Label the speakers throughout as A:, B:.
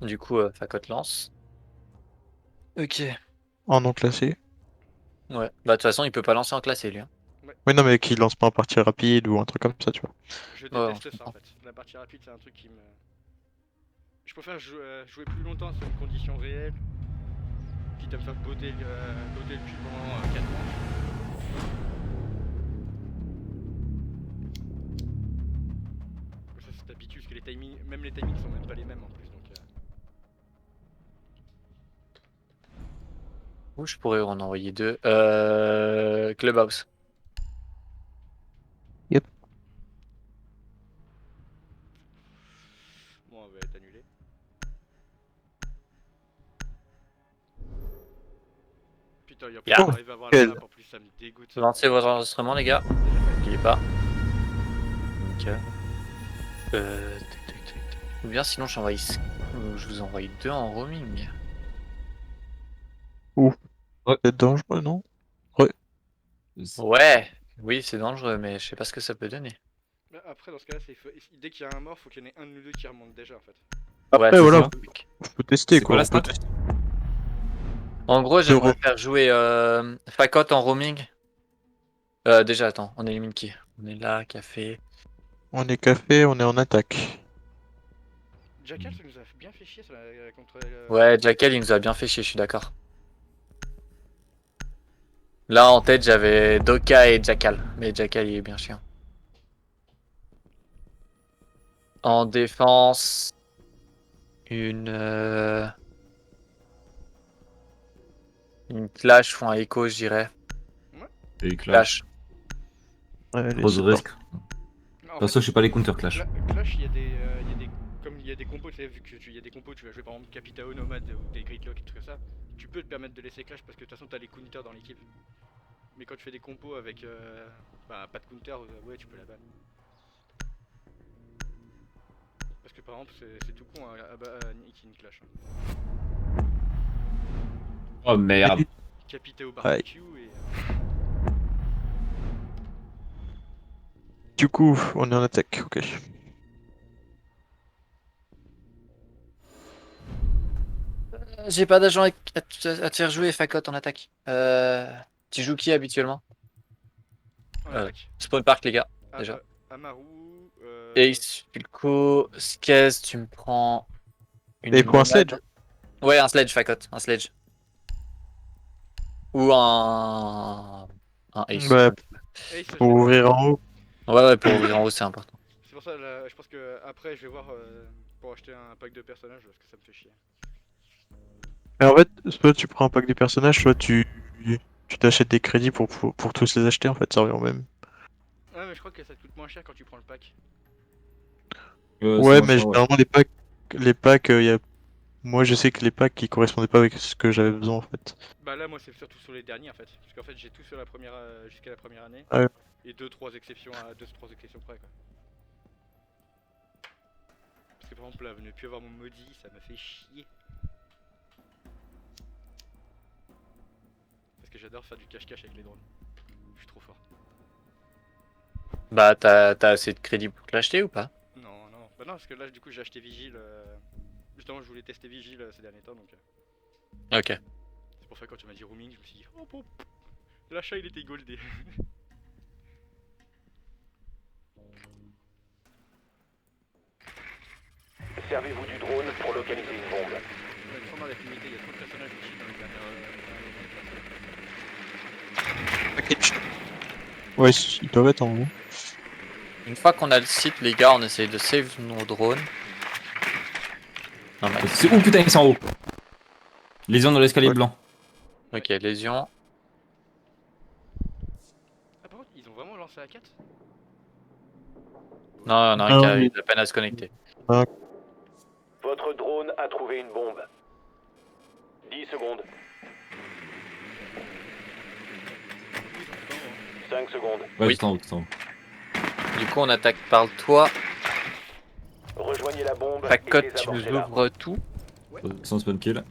A: Du coup, Fakot lance. Ok.
B: En non classé.
A: Ouais. Bah, de toute façon, il peut pas lancer en classé, lui. Hein.
C: Ouais.
B: Oui, non, mais qui lance pas en partie rapide ou un truc comme ça, tu vois.
C: Je
A: Ouais, on se
C: déteste ça en
A: comprend.
C: fait. La partie rapide, c'est un truc qui me. Je préfère jouer plus longtemps sur une condition réelle, quitte à me faire botter le cul pendant 4 manches. Ça, c'est d'habitude, parce que les timings, même les timings sont même pas les mêmes en plus. Donc,
A: Ou je pourrais en envoyer deux. Clubhouse.
B: Yep.
C: bon, on va être annulé. Putain, et en plus,
A: Yeah.
C: on arrive à avoir la
B: Quel
C: map en plus, ça me dégoûte.
A: Lancez vos enregistrements, les gars. N'oubliez pas. Nickel. Tac, tac, tac, tac. Ou bien sinon, je vous envoie deux en roaming.
B: Ouh.
D: Ouais.
B: C'est dangereux, non? Ouais.
A: Ouais. Oui, c'est dangereux, mais je sais pas ce que ça peut donner.
C: Bah, après, dans ce cas-là, dès qu'il y a un mort, faut qu'il y en ait un de nous deux qui remonte déjà en fait.
A: Ouais,
B: Après,
A: c'est
B: voilà,
A: ça.
B: faut tester,
D: C'est quoi la
B: On peut
D: stat?
B: tester.
A: En gros,
B: Zéro.
A: j'aimerais faire jouer Fakot en roaming. Déjà, attends, on élimine qui? On est là, café.
B: On est café, on est en attaque.
C: Jackal, ça nous a bien fait chier contre.
A: Ouais, Jackal, il nous a bien fait chier, je suis d'accord. Là, en tête, j'avais Doka et Jackal. Mais Jackal, il est bien chiant. En défense, une Clash ou un Echo, je dirais.
C: Ouais.
D: Et Clash.
B: Ouais, allez,
D: Pose
B: c'est
D: risque.
B: parti.
C: En
D: De toute façon, je suis pas les counter Clash.
C: Clash, comme il y a des compos, tu sais, vu que il y a des compos, tu vas jouer par exemple Capitao, Nomad ou des Gridlock et tout comme ça, tu peux te permettre de laisser Clash parce que de toute façon t'as les counters dans l'équipe. Mais quand tu fais des compos avec bah, pas de counter, ouais, tu peux la ban. Parce que par exemple, c'est tout con à nick in Clash. Hein.
D: Oh merde.
C: Capitao
B: Aïe.
C: barbecue et.
B: Du coup, on est en attaque, ok.
A: J'ai pas d'agent à te faire jouer, Fakot en attaque. Tu joues qui habituellement?
C: En attaque.
A: Spawn Park, les gars, déjà.
C: Amaru.
A: Ace, Pilko, Skez, tu me prends
B: Et
A: une
B: pour un sledge?
A: nomade. Ouais, un sledge, Fakot, un sledge. Ou un Ace.
B: Bah,
C: Ace, je
B: pour
C: l'ai pas.
B: ouvrir en haut.
A: Ouais, ouais, pour ouvrir en haut, c'est important.
C: C'est pour ça, là, je pense que après, je vais voir pour acheter un pack de personnages parce que ça me fait chier.
B: Mais en fait, soit tu prends un pack des personnages, soit tu t'achètes des crédits pour tous les acheter, en fait, ça revient au même.
C: Ouais, mais je crois que ça te coûte moins cher quand tu prends le pack.
D: C'est
B: Ouais,
D: moins
B: mais
D: cher, ouais.
B: généralement, les packs, moi je sais que les packs qui correspondaient pas avec ce que j'avais besoin, en fait.
C: Bah là, moi, c'est surtout sur les derniers en fait. Parce qu'en fait, j'ai tout sur la première jusqu'à la première année.
B: Ouais.
C: Et 2-3 exceptions à 2-3 exceptions près quoi. Parce que par exemple, là, ne plus avoir mon maudit, ça m'a fait chier. Parce que j'adore faire du cache-cache avec les drones. Je suis trop fort.
A: Bah, t'as assez de crédit pour te l'acheter ou pas?
C: Non, non. Bah non, parce que là, du coup, j'ai acheté Vigile. Justement, je voulais tester Vigile ces derniers temps donc.
A: Ok.
C: C'est pour ça que quand tu m'as dit roaming, je me suis dit, oh bon, l'achat il était goldé.
E: Servez-vous du drone pour localiser une bombe.
C: Il me semble avec limité, il y a trop de personnages Vigile dans les dernières.
B: Package. Ouais, ils doivent être en haut.
A: Une fois qu'on a le site, les gars, on essaye de save nos drones. Non, mais...
D: C'est où putain, ils sont en haut. Lésion dans l'escalier
B: Ouais.
D: blanc.
A: Ok, lésion.
C: Ah, par contre, ils ont vraiment lancé à 4.
A: Non, non, un qui a eu de la peine à se connecter.
E: Votre drone a trouvé une bombe. 10 secondes. 5 secondes.
D: Ouais,
A: Oui.
D: juste en haut, juste en haut.
A: Du coup, on attaque par le toit.
E: Rejoignez la bombe
A: Fakot,
E: et
A: tu nous
E: désamorcez-la.
A: ouvres tout.
D: Sans spawn kill.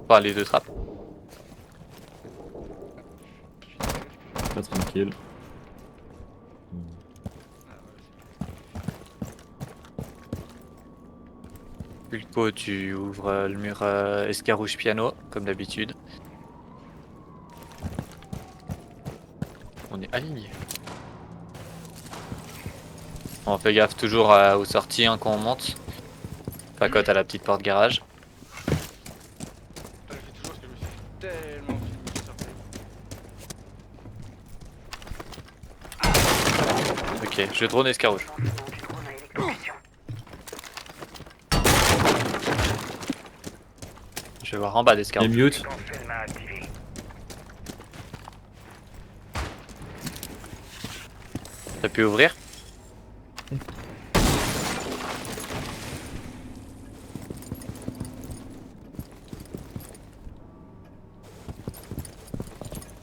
A: Enfin, les deux trappes.
D: Pas tranquille.
A: Pulco, tu ouvres le mur escarouge piano, comme d'habitude. On est aligné. On fait gaffe toujours aux sorties hein, quand on monte. Pacote à la petite porte garage.
C: Putain, je fais toujours parce que je me suis tellement fini de sortir.
A: Ok, je drone escarouge. Je vais voir en bas
D: Et
A: d'escarouge.
D: mute.
A: T'as pu ouvrir?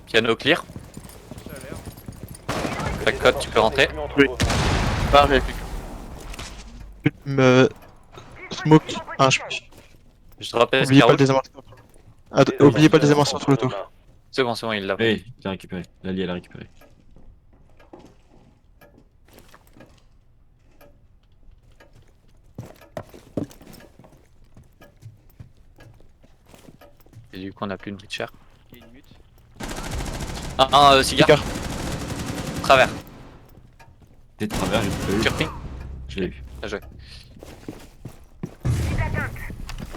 A: Piano clear.
C: Ça a l'air.
A: Pacote, tu peux rentrer.
B: Oui. Pareil. Me... Smoke. Ah,
A: Je drop
B: oubliez pas le
A: escarouge.
B: désamorceur. Oubliez pas le désamorceur sur le tour.
A: C'est bon, il l'a.
D: Oui, il a récupéré. L'allié, elle a récupéré.
A: Et du coup, on a plus de breacher.
C: Il y a une mute.
A: Cigare.
B: Cigare.
A: Travers.
D: T'es de travers, j'ai pas eu.
A: Surping.
D: Je l'ai eu.
A: Bien joué.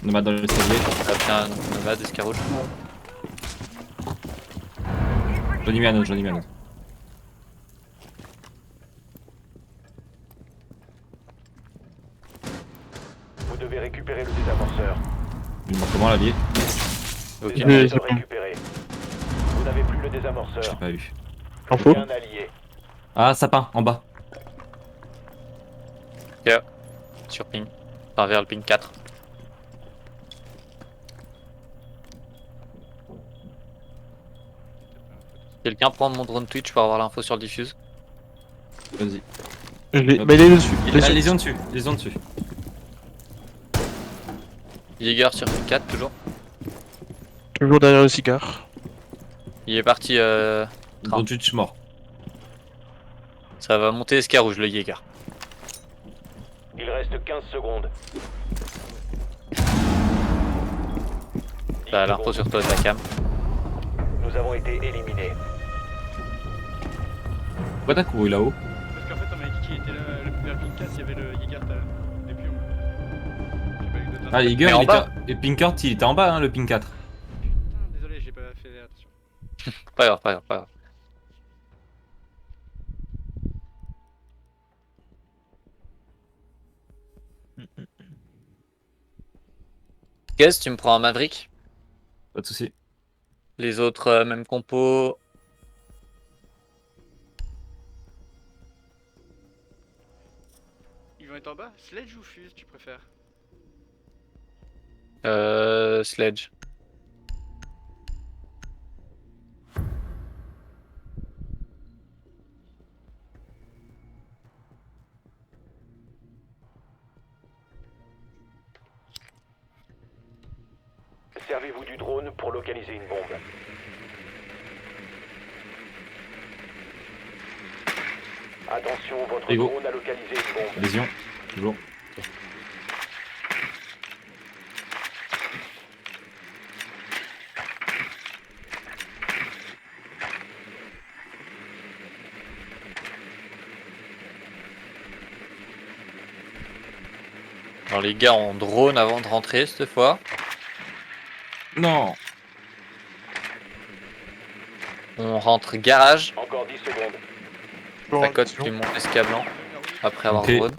D: Nomade dans l'escalier.
A: T'as pris un nomade escarouge.
D: J'en ai mis un autre, j'en ai mis un autre.
E: Vous devez récupérer le désamorceur.
D: Il me manque comment l'allié?
A: Ok.
B: Oui,
E: Désamorceur
B: c'est bon.
E: récupéré. Vous n'avez plus le
D: Je
E: désamorceur.
D: l'ai pas eu.
B: Info.
E: Un allié.
D: Ah, sapin, en bas.
A: Sur ping. Enfin, vers le ping 4. Quelqu'un prend mon drone Twitch pour avoir l'info sur le diffuse.
D: Vas-y.
B: Bah, il est dessus. Il est
D: Ah,
B: dessus.
D: les ont dessus, les ont dessus.
A: Jäger sur ping 4 toujours.
B: Toujours derrière le cigare.
A: Il est parti.
D: Dans Twitch mort.
A: Ça va monter escarouge le Jäger.
E: Il reste 15 secondes.
A: T'as
E: 10
A: l'info
E: secondes.
A: sur toi de la cam.
E: Nous avons été éliminés.
D: Pourquoi t'as couru là-haut?
C: Parce qu'en fait, on m'a dit qu'il était là, vers le ping 4, il y avait le Jäger des pions. J'ai pas eu d'autres
D: Ah,
C: infos.
D: Jäger,
A: Mais en
D: il
A: bas.
D: était. Et Pinkert, il était en bas, hein, le ping 4.
C: Putain, désolé, j'ai pas fait attention.
A: Pas grave, pas grave, pas grave. Qu'est-ce tu me prends un Maverick?
D: Pas de soucis.
A: Les autres, même compo.
C: Ils vont être en bas? Sledge ou Fuse, tu préfères?
A: Sledge.
E: Servez-vous du drone pour localiser une bombe. Attention, votre
D: Ego.
E: drone a localisé une bombe.
D: Lésion, toujours.
A: Alors les gars, on drone avant de rentrer cette fois.
D: Non.
A: On rentre garage.
E: Encore 10 secondes.
B: Toujours en
A: Pacote,
B: action.
A: tu montes escablant après avoir
D: Ok.
A: drone.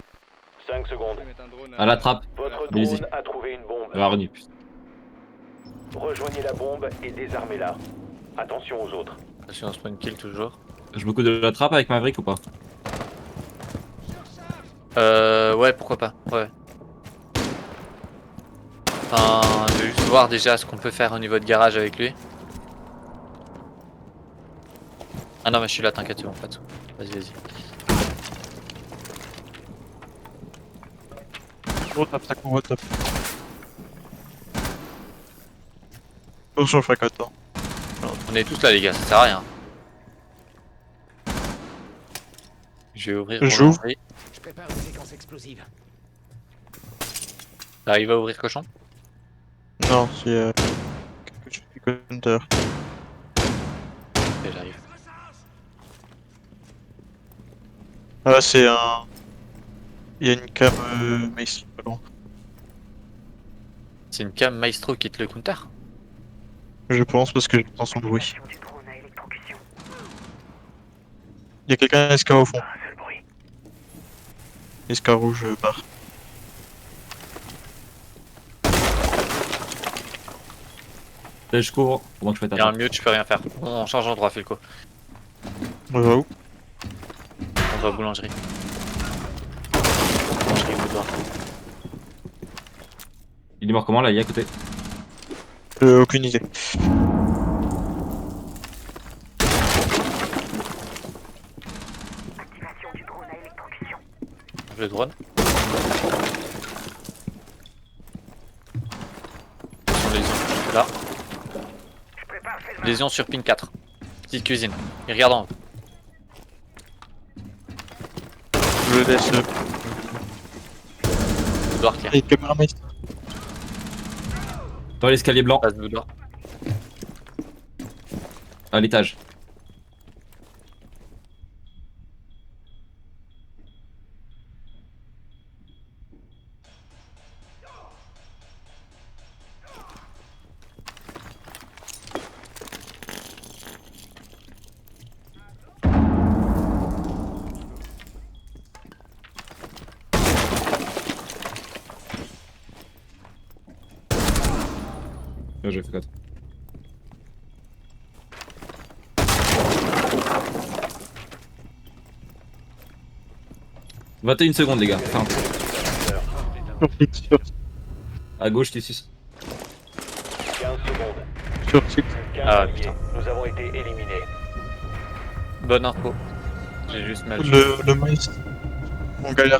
E: 5 secondes.
C: Je vais mettre un drone
D: À la trappe.
E: Votre
D: Allez-y.
E: drone a trouvé une bombe.
D: Ah, revenu.
E: Rejoignez la bombe et désarmez-la. Attention aux autres.
A: Attention, on spawn kill toujours.
D: Je me coupe de la trappe avec Maverick ou pas?
A: Ouais, pourquoi pas. Ouais. Enfin, je vais juste voir déjà ce qu'on peut faire au niveau de garage avec lui. Ah non, mais je suis là, t'inquiète, c'est bon, pas de sous. Vas-y, vas-y.
B: Gros tape, ça couvre tape. Attention, Facote. Hein.
A: On est tous là, les gars, ça sert à rien. Je vais ouvrir.
B: J'ouvre.
A: l'entrée.
F: Je prépare une séquence explosive.
A: T'arrives à ouvrir cochon?
B: Non, c'est quelque chose du counter.
A: Et j'arrive.
B: Ah, c'est un. Il y a une cam maestro pas loin.
A: C'est une cam maestro qui te le counter?
B: Je pense parce que j'entends son bruit. Il y a quelqu'un à SK au fond. SK rouge part.
D: Là, je cours pendant que je fais ta
A: Y'a un
D: trappe.
A: mute, je peux rien faire. On change d'endroit, Filco.
B: On va où?
A: On va à boulangerie. Boulangerie boudoir.
D: Il est mort comment là, il est à côté?
B: Aucune idée.
A: Le drone. Lésion jusque là. Lésion sur pin 4. Petite cuisine. Il regarde en haut.
B: Je le laisse.
A: Boudoir clair.
B: Et une caméra maestro.
D: Dans l'escalier blanc,
A: Passe boudoir.
D: à l'étage. Là, j'ai fait 4. « 21 secondes les gars, enfin, à gauche T6.
E: 15 secondes.
B: Sur site.
E: 15
A: Ah,
E: alliés.
A: putain.
E: Nous avons été éliminés.
A: Bonne info. J'ai juste mal.
B: Le maestro. On galère.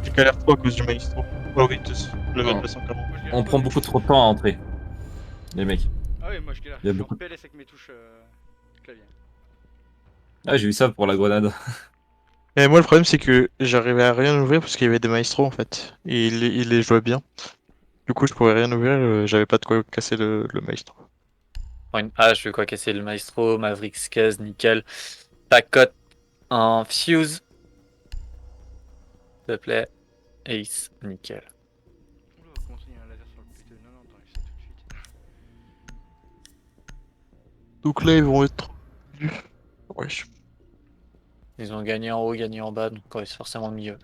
B: J'ai galère trop à cause du maestro. Oh oui, tous. Le
D: Non.
B: mettre à 140.
C: Moi, je galère
D: On
C: pas
D: prend
C: avec
D: beaucoup
C: mes
D: trop de temps à entrer. Les mecs.
C: touches. Ah oui, moi je galère.
D: Il y a
C: Je suis en
D: beaucoup-
C: PLS avec mes touches clavier.
D: Ah, j'ai eu ça pour la grenade.
B: Et moi, le problème, c'est que j'arrivais à rien ouvrir parce qu'il y avait des maestros en fait. Et il les jouait bien. Du coup, je pouvais rien ouvrir, j'avais pas de quoi casser le maestro.
A: Prends une hache, je vais quoi casser le maestro, Maverick Skez, nickel. Tacote, un fuse. S'il te plaît. Ace, nickel.
C: Oula, comment ça, il y a un laser sur le P2? Non, non, t'enlèves ça tout de suite.
B: Donc là, ils vont être. Wesh.
A: Ils ont gagné en haut, gagné en bas, donc ouais, c'est forcément mieux.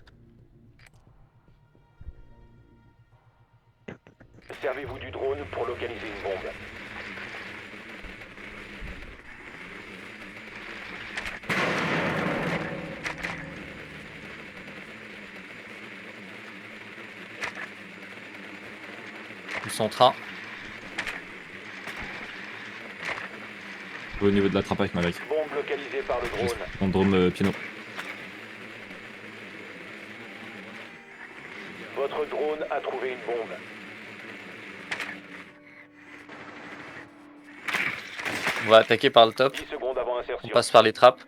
E: Servez-vous du drone pour localiser une bombe.
A: Ils sont en train.
D: Au niveau de la trappe avec Maverick.
E: Bombe localisée par le drone.
D: Mon drone piano.
E: Votre drone a trouvé une bombe.
A: On va attaquer par le top.
E: 10 secondes avant
A: On
E: insertion.
A: passe par les trappes.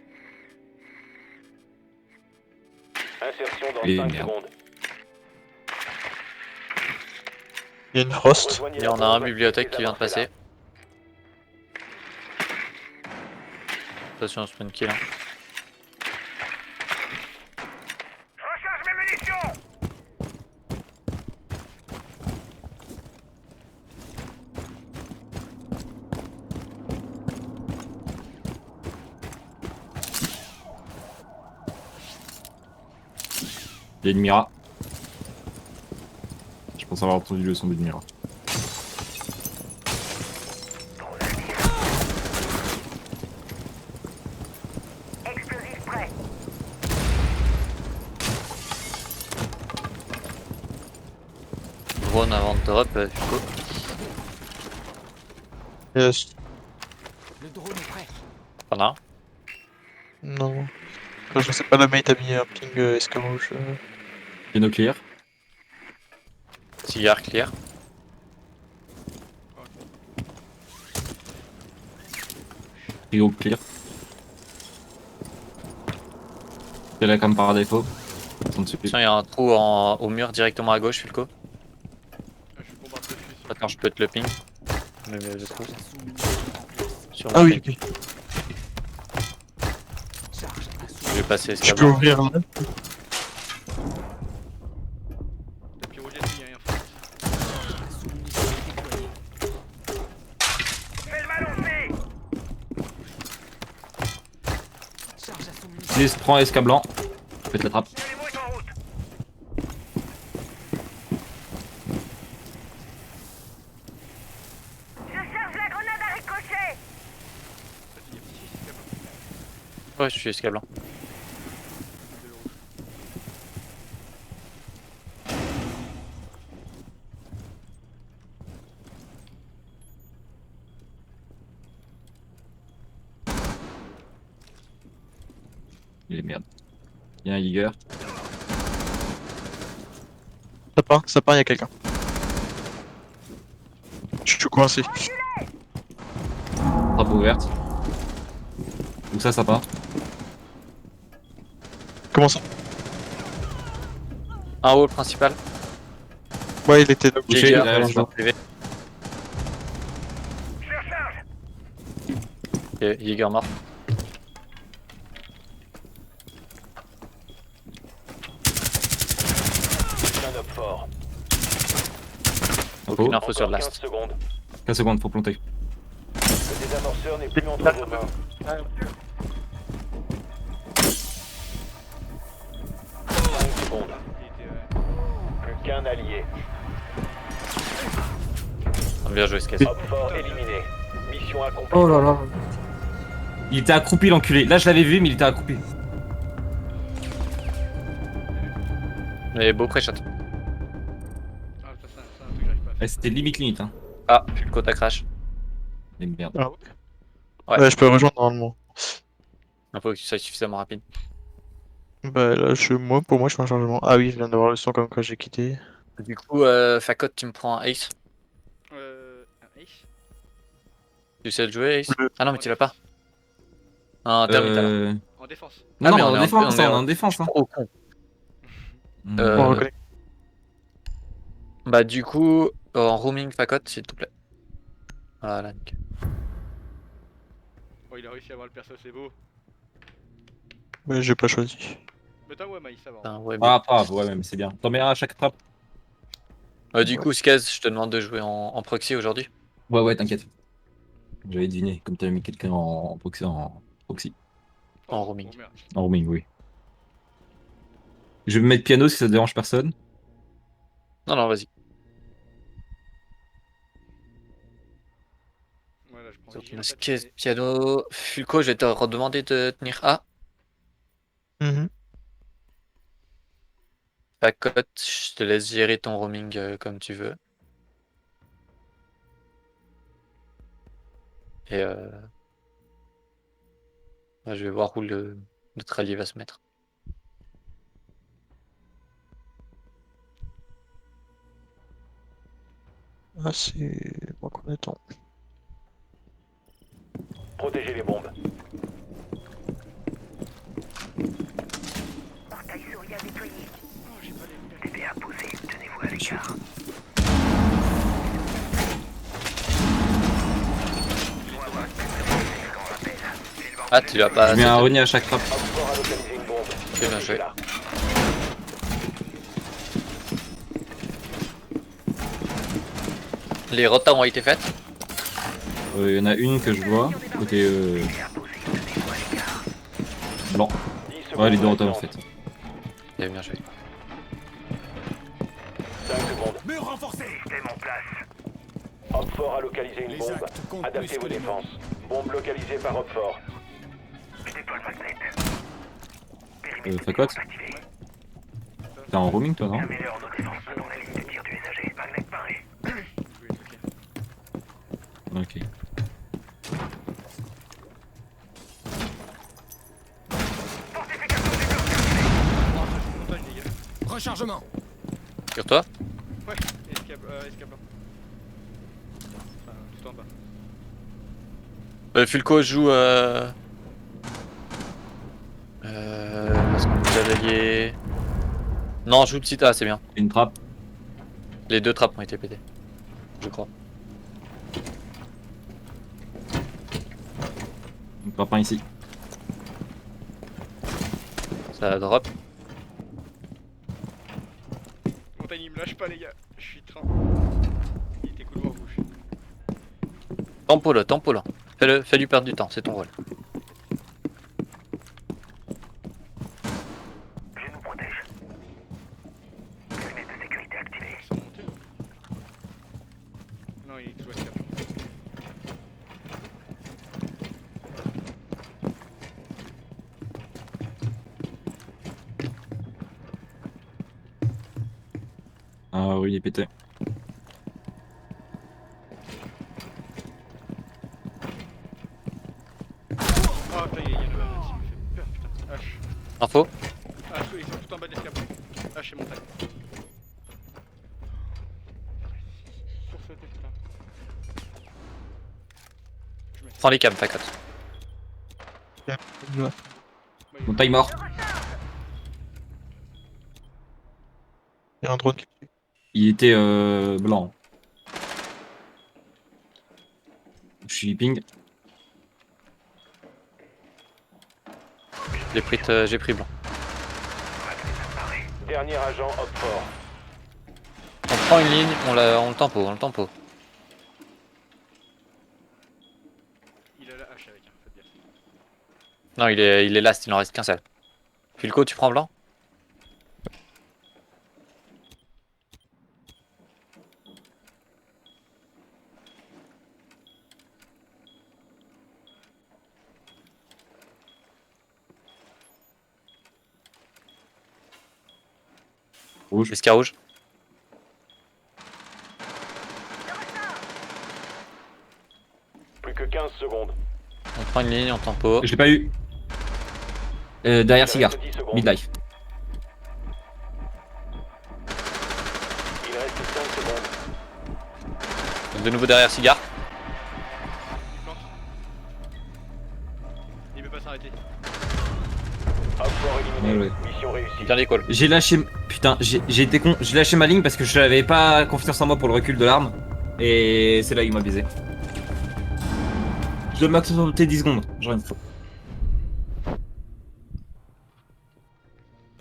E: Insertion dans
D: Et
E: 5
D: merde.
E: secondes.
B: Il y a une frost.
E: Rejoignez
A: Et
E: la
A: on a un
E: bombe
A: bibliothèque
E: et
A: qui vient de
E: amorcez-la.
A: passer. Attention, spawn kill. Hein.
D: Il y a une Mira. Je pense avoir entendu le son d'une Mira.
A: Drone avant de drop, Fico.
B: Yes.
A: T'en as un?
B: Non. Enfin, je sais pas, la mate a mis un ping SK rouge.
D: Piano clear.
A: Cigare clear.
D: Frigo clear. C'est la cam par défaut. Ils sont dessus.
A: Attention, il y a un trou au mur directement à gauche, Filco. Attends, je peux te le ping. Le trou. Sur
B: Ah
A: mon
B: oui,
A: ping.
B: ok.
A: Je vais passer
B: Je peux
A: escabeau.
B: ouvrir là.
C: Tapis rouge dessus, y'a rien fait.
D: Prends SK blanc. Faites la trappe.
C: Vas-y, y'a petit c'est là-bas.
A: Ouais, je suis escabeau.
C: De le rouge.
D: Il est merde. Il y a un Giger.
B: Sapin, il y a quelqu'un. Je suis coincé.
D: Trappe ouverte. Donc ça part.
B: Comment ça?
A: Un haut, le principal.
B: Ouais, il était là.
D: Touché,
A: Jäger,
D: derrière le
A: je
D: joueur.
A: privé. Ok, Jäger mort.
E: Un up fort.
D: Info.
A: Aucune info sur
E: Encore
A: Last.
E: 15 secondes.
D: 15 secondes, faut planter.
E: Le désamorceur n'est plus entre vos mains. 5 secondes.
C: Il était,
E: Plus qu'un allié.
A: Bien joué, Skaz.
E: Up fort éliminé. Mission accomplie.
D: Oh là là. Il était accroupi l'enculé. Là je l'avais vu mais il était accroupi.
A: Mais beau pré-shot.
C: Ah, ça, c'est un truc que j'arrive pas à faire.
D: Ouais, c'était limite hein.
A: Ah, puis le quota crash.
D: Mais merde.
B: Ah ouais.
A: Ouais.
B: Ouais, je peux rejoindre normalement.
A: Il faut que tu sois suffisamment rapide.
B: Bah là, pour moi, je fais un changement. Ah oui, je viens d'avoir le son comme quoi j'ai quitté.
A: Du coup, Fakot, tu me prends un Ace.
C: Un ace.
A: Tu sais le jouer, Ace?
B: Le-
A: Ah non, mais tu l'as pas. Un termite alors.
C: En défense.
A: Ah,
D: Non,
A: mais
D: mais
A: on est
D: en
A: en-
D: défense,
A: on est
D: on est
A: en-
D: en défense. Hein.
A: Trop con.
D: Hmm.
B: On reconnaît.
A: Bah, du coup, en roaming Fakot, s'il te plaît. Voilà, nickel.
C: Oh, il a réussi à avoir le perso, c'est beau.
B: Mais j'ai pas choisi.
C: Mais t'as ouais, Maïs, ça va.
A: Putain, ouais,
D: Ah, pas grave, ouais, mais c'est bien. T'en mets un à chaque trappe.
A: Du coup, Skaz, je te demande de jouer en proxy aujourd'hui.
D: Ouais, ouais, t'inquiète. J'avais deviné, comme t'avais mis quelqu'un en proxy. En proxy.
A: En roaming.
C: Oh, merde.
D: En roaming, oui. Je vais me mettre piano si ça dérange personne.
A: Non, non, vas-y.
C: Voilà, je prends
A: Donc,
C: Vigile, en fait,
A: Skaz,
C: mais-
A: piano. Fulco, je vais te redemander de tenir A.
B: Mhm.
A: Fakot, je te laisse gérer ton roaming comme tu veux. Et bah, je vais voir où notre allié va se mettre.
B: Ah, c'est moi qu'on attend.
E: Protégez les bombes.
C: Oh, j'ai pas les
A: Ah, tu l'as pas.
D: Je mets un renier à chaque trappe.
E: Up fort a localisé une bombe.
A: C'est bien joué.
E: Là.
A: Les rotas ont été faites.
D: Il y en a une que je vois, côté blanc.
E: 10 secondes.
D: Ouais, les deux rotas en
E: restantes.
D: fait.
A: C'est bien joué.
E: 5 secondes.
F: Mur renforcé. Système en place.
E: Up fort a localisé une
F: Les
E: bombe.
F: actes comptent
E: Adaptez
F: plus
E: vos
F: que les mots.
E: défenses. Bombe localisée par Up fort.
F: Je déploie le magnet.
D: Fakot. T'es en roaming toi, non?
F: Améliore nos défenses dans la ligne de tir du messager. Magnet paré.
D: Ok.
C: Montagne, les gars.
F: Rechargement.
A: Sur toi.
C: Ouais, escape blanc. Enfin, tout en bas.
A: Fulco joue. Parce qu'on nous a alliés. Non, joue petit A, c'est bien.
D: Une trappe.
A: Les deux trappes ont été pétées. je crois.
D: Encore pas ici.
A: Ça drop.
C: Montagne, il me lâche pas, les gars. Je suis train. Il était couloir gauche.
A: Tempo là, tempo là. Fais-lui perdre du temps, c'est ton rôle.
F: Je nous protège. Fenêtre de sécurité activée.
C: Sans monter ou... Non, il est sous la cap.
D: Ah oui, il est pété.
C: Ah, putain, il y a le H qui me fait peur, putain. H.
A: Info.
C: H, ils sont tout en bas de l'escalier. H et montagne. Sur ce tête là. Je mets.
A: Prends les cams, Pacote.
D: Mon taille mort.
B: Il y a un drone qui...
D: Il était blanc. Je suis ping.
A: J'ai pris blanc.
E: Dernier agent Op-Fort.
A: On prend une ligne, on le tempo.
C: Il a la hache avec, faites gaffe.
A: Non, il est last, il en reste qu'un seul. Fulco, tu prends blanc?
D: Rouge.
A: Esca rouge.
E: Plus que 15 secondes.
A: On prend une ligne, on tempo.
D: Je l'ai pas eu. Derrière
E: Il
D: cigare.
E: reste 10 secondes.
D: Midlife.
E: Il reste 5 secondes.
A: De nouveau derrière cigare.
C: Plante. Il peut pas s'arrêter.
E: Op-Fort éliminé.
D: Ouais,
E: Mission réussie.
A: Bien les calls.
D: J'ai lâché. Putain, j'ai été con. J'ai lâché ma ligne parce que je n'avais pas confiance en moi pour le recul de l'arme. Et c'est là qu'il m'a baisé. Je dois m'accepter 10 secondes. J'en ai une fois.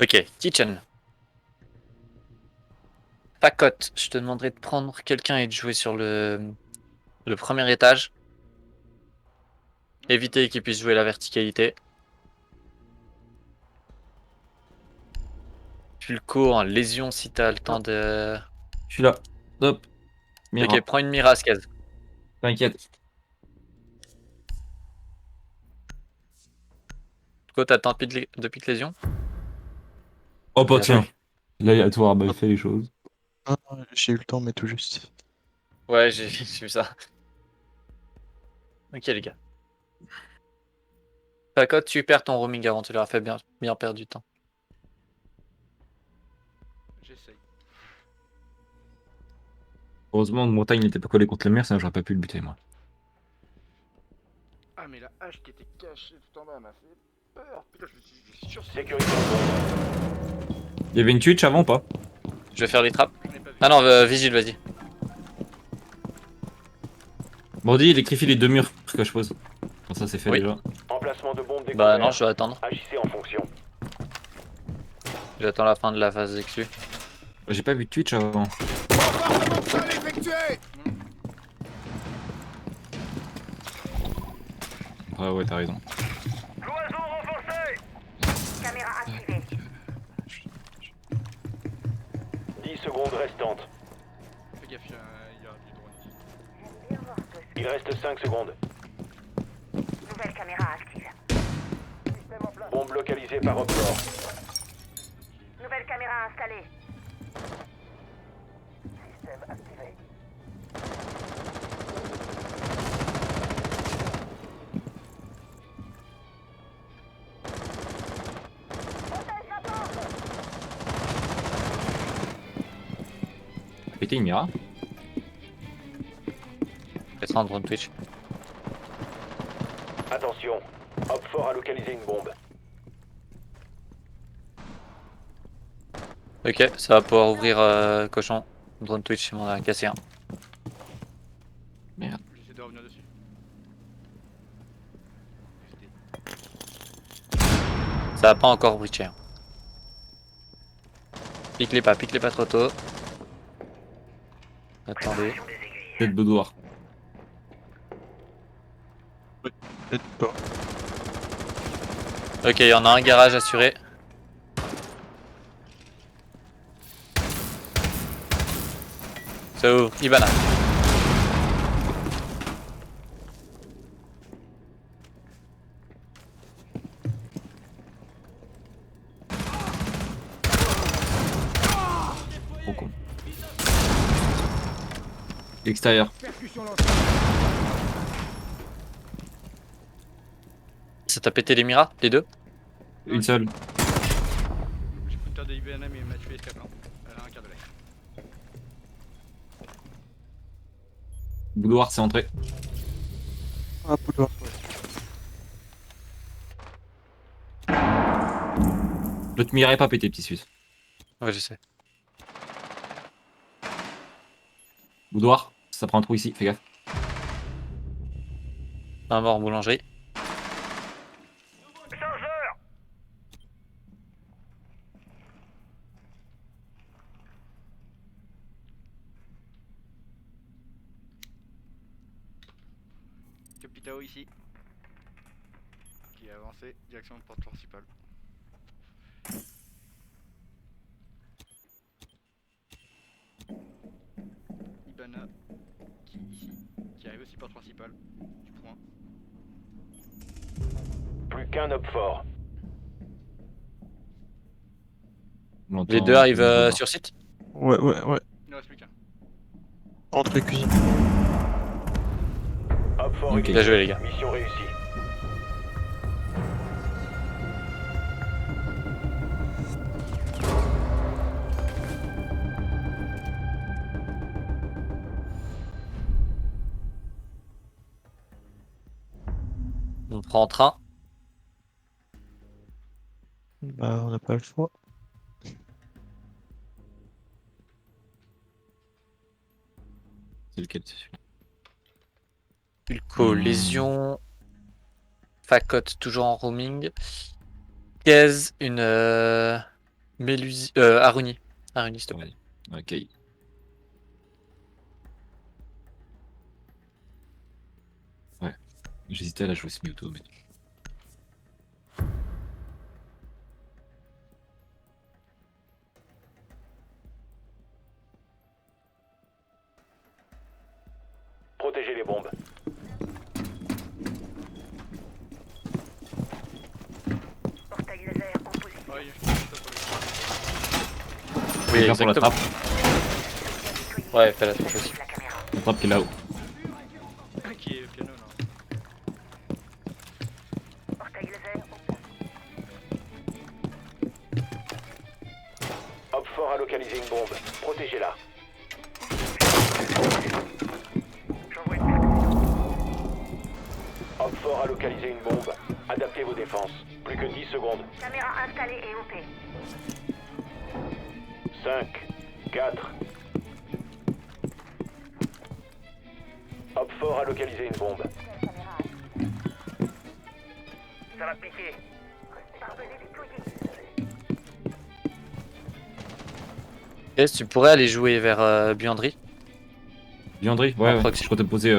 A: Ok, kitchen. Pacote, je te demanderai de prendre quelqu'un et de jouer sur le premier étage. Éviter qu'il puisse jouer la verticalité. Fulco en lésion si t'as le temps de...
D: Je suis là. Hop. Mira.
A: Ok, prends une mira, Skaz.
D: T'inquiète.
A: Fulco, t'as le temps de pique lésion?
D: Oh bah
A: Bien
D: tiens.
A: joué.
D: L'aléatoire bah, fait les choses.
B: Ah, j'ai eu le temps, mais tout juste.
A: Ouais, j'ai vu ça. Ok les gars. Pacote, tu perds ton roaming avant, tu leur as fait bien perdre du temps.
C: J'essaye.
D: Heureusement, Montagne n'était pas collé contre le mur, sinon j'aurais pas pu le buter moi.
C: Ah, mais la hache qui était cachée tout en bas m'a fait peur. Putain, je suis sûr que
E: Sécurité en zone.
D: Il y avait une Twitch avant ou pas?
A: Je vais faire les trappes.
C: j'en ai pas vu.
A: Ah non, vigile, vas-y.
D: Bon, dis, électrifie les deux murs que je pose. Comme ça, c'est fait
A: Oui.
D: déjà.
E: Emplacement de bombe découvert.
A: Bah non, je dois attendre.
E: Agissez en fonction.
A: J'attends la fin de la phase d'exclus.
D: J'ai pas vu de Twitch avant. Ah ouais, t'as raison.
F: Cloison renforcée. Caméra activée.
E: 10 secondes restantes.
C: Fais gaffe, il y a du drone ici.
F: J'aime bien voir ce que
E: Il reste 5 secondes.
F: c'est. Nouvelle caméra active. Système en place.
E: Bombe localisée par Op-Fort.
F: Nouvelle caméra installée. Système activé.
D: Pété une Mira.
A: Fais ça en drone Twitch.
E: Attention. Op-Fort a localisé une bombe.
A: Ok, ça va pouvoir ouvrir cochon. Drone Twitch, on a cassé un.
D: Merde.
C: J'essaie de revenir dessus.
A: Ça a pas encore breaché. Hein. Pique-les pas trop tôt. Attendez.
D: Peut-être boudoir.
B: Peut-être pas.
A: Ok, il y en a un garage assuré. Ça ouvre, Ibana.
D: Trop con. Extérieur.
A: Ça t'a pété les miras, les deux?
D: Une seule.
C: J'ai counter de IBNM mais il m'a tué escape. Elle a un quart de life.
D: Boudoir, c'est entré.
B: Ah, boudoir.
D: Je te mirerai pas péter, petit Suisse.
A: Ouais, je sais.
D: Boudoir, ça prend un trou ici, fais gaffe.
A: Un mort en boulangerie.
F: Chargeur.
C: Capitao ici. Qui a avancé, direction de porte principale. Ibana qui ici, qui arrive aussi porte principale. Du point.
E: Plus qu'un op fort.
D: On l'entend,
A: Les deux arrivent
D: boudoir.
A: sur site.
B: Ouais.
C: Il ne reste plus qu'un.
B: Entrée cuisine.
E: Op fort
D: Ok.
E: éliminé.
A: Bien joué, les gars.
E: Mission réussie.
A: On prend en train.
B: Bah, on n'a pas le choix.
D: C'est lequel, c'est celui-là.
A: Ulco, lésion. Facotte, toujours en roaming. Gaze, une Mélusi... Aruni. Aruni, s'il te plaît.
D: Ouais. Ok. Ouais. J'hésitais à la jouer ce Mewtwo, mais.
E: Protégez les bombes.
F: Portail laser en position.
C: Ouais, je pense que ça pour
A: Oui,
D: Quelqu'un pour la
A: exactement.
D: trappe.
A: Ouais, fais la trappe aussi.
F: La caméra.
D: La trappe qui est là-haut.
C: les... qui est piano là.
F: Portail laser en
E: Op fort a localisé une bombe. Protégez-la.
F: J'envoie une percussion.
E: Op fort a localisé une bombe. Adaptez vos défenses. Plus que 10 secondes.
F: Caméra installée et OP.
E: 5, 4. Op fort a localisé une bombe.
F: Ça va piquer. Pare-feu déployé.
A: Gaze, tu pourrais aller jouer vers Buanderie.
D: Viandry,
A: En
D: ouais,
A: proxy.
D: je comptais poser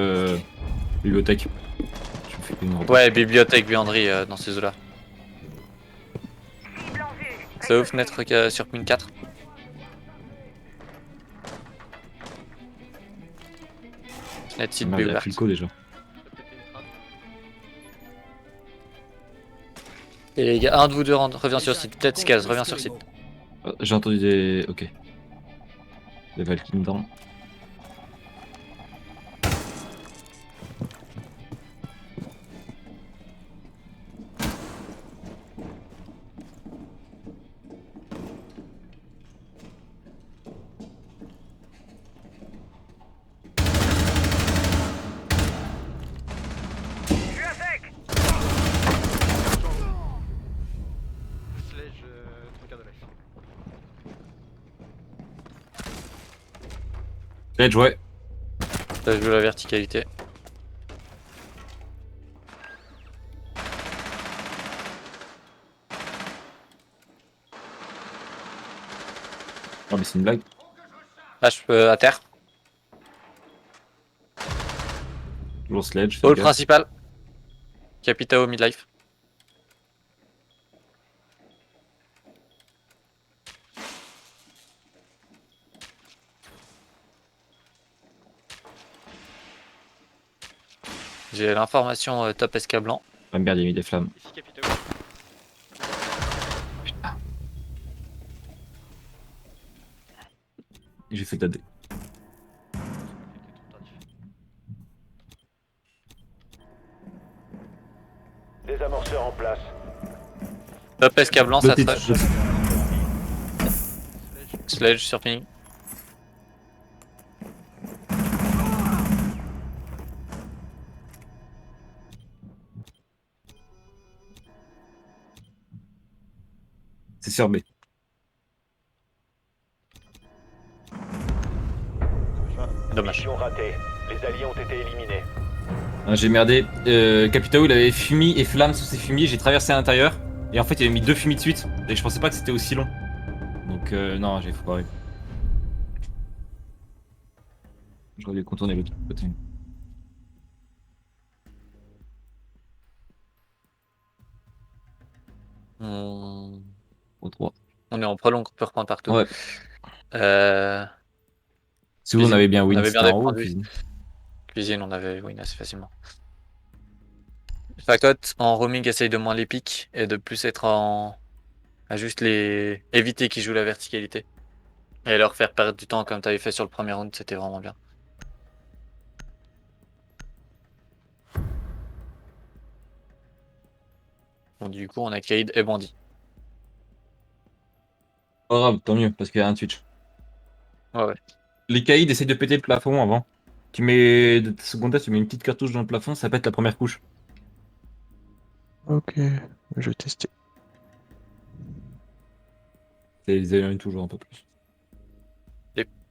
D: bibliothèque. Je me fais une repas.
A: Ouais, bibliothèque, Buanderie dans ces eaux-là.
F: Cible en vue.
A: Ça ouvre fenêtre sur Queen 4. Fenêtre site
D: Ah,
A: B
D: il y a
A: ouverte.
D: Fulco déjà.
C: Ça peut-être une trappe.
A: Et les gars, un de vous deux revient sur site. Peut-être Skaz, reviens sur site.
D: J'ai entendu des. Ok. Des Valkyries dedans.
F: Je suis à sec.
C: Sledge, 3 quarts de life.
D: Edge, ouais.
A: Ça joue la verticalité.
D: Oh, mais c'est une blague.
A: H à terre.
D: Toujours sledge. fais
A: Hall
D: gaffe.
A: principal. Capitao midlife. J'ai l'information top SK blanc.
D: Ah merde, il y a mis des flammes.
C: Ici, Capitao.
D: J'ai fait TAD.
E: Désamorceur en place.
A: Top SK blanc, ça
D: Deux titres,
A: trash.
D: deux titres.
A: Sledge sur ping.
D: C'est sur B.
A: Dommage.
E: Mission ratée. Les alliés ont été éliminés.
D: Ah, j'ai merdé. Capitao, il avait fumis et flammes sous ses fumis. J'ai traversé à l'intérieur. Et en fait, il avait mis 2 fumis de suite. Et je pensais pas que c'était aussi long. Donc, non, j'ai foiré. J'aurais dû contourner l'autre côté.
A: On...
D: Au 3.
A: on est en prolong, on peut reprendre partout.
D: Ouais.
A: Euh...
D: Si on
A: Cuisine.
D: avait bien
A: On
D: win,
A: avait
D: c'était
A: bien
D: en haut.
A: défendu.
D: Cuisine.
A: Cuisine, on avait win assez facilement. Facot en roaming essaye de moins les pics et de plus être en. À juste les. Éviter qu'ils jouent la verticalité. Et leur faire perdre du temps comme tu avais fait sur le premier round, c'était vraiment bien. Bon, du coup, on a Kaid et Bandit.
D: Pas grave, tant mieux, parce qu'il y a un Twitch.
A: Ouais.
D: Les caïds essayent de péter le plafond avant. Tu mets de ta seconde tu mets une petite cartouche dans le plafond, ça pète la première couche.
B: Ok, je vais tester.
D: Et ils éloignent toujours un peu plus.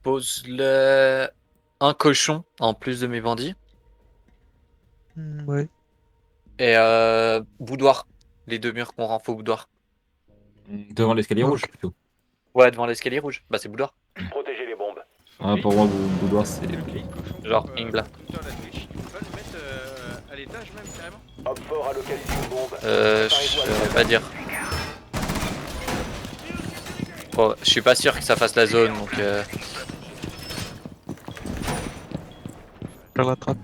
A: Pose-le. Un cochon en plus de mes bandits.
B: Ouais.
A: Et boudoir. Les deux murs qu'on renfort au boudoir.
D: Devant l'escalier
B: Ok.
D: rouge plutôt.
A: Ouais, devant l'escalier rouge. Bah, c'est boudoir.
E: Protégez les bombes.
D: Ah, pour moi, boudoir, c'est.
C: Le green cochon
A: Genre
C: pour,
A: Ingla.
C: counter la Twitch, il faut pas le mettre à l'étage même carrément.
E: Homme fort a localisé une bombe.
A: Je saurais pas dire. Bon, je suis pas sûr que ça fasse la zone, donc
B: Faire la trappe.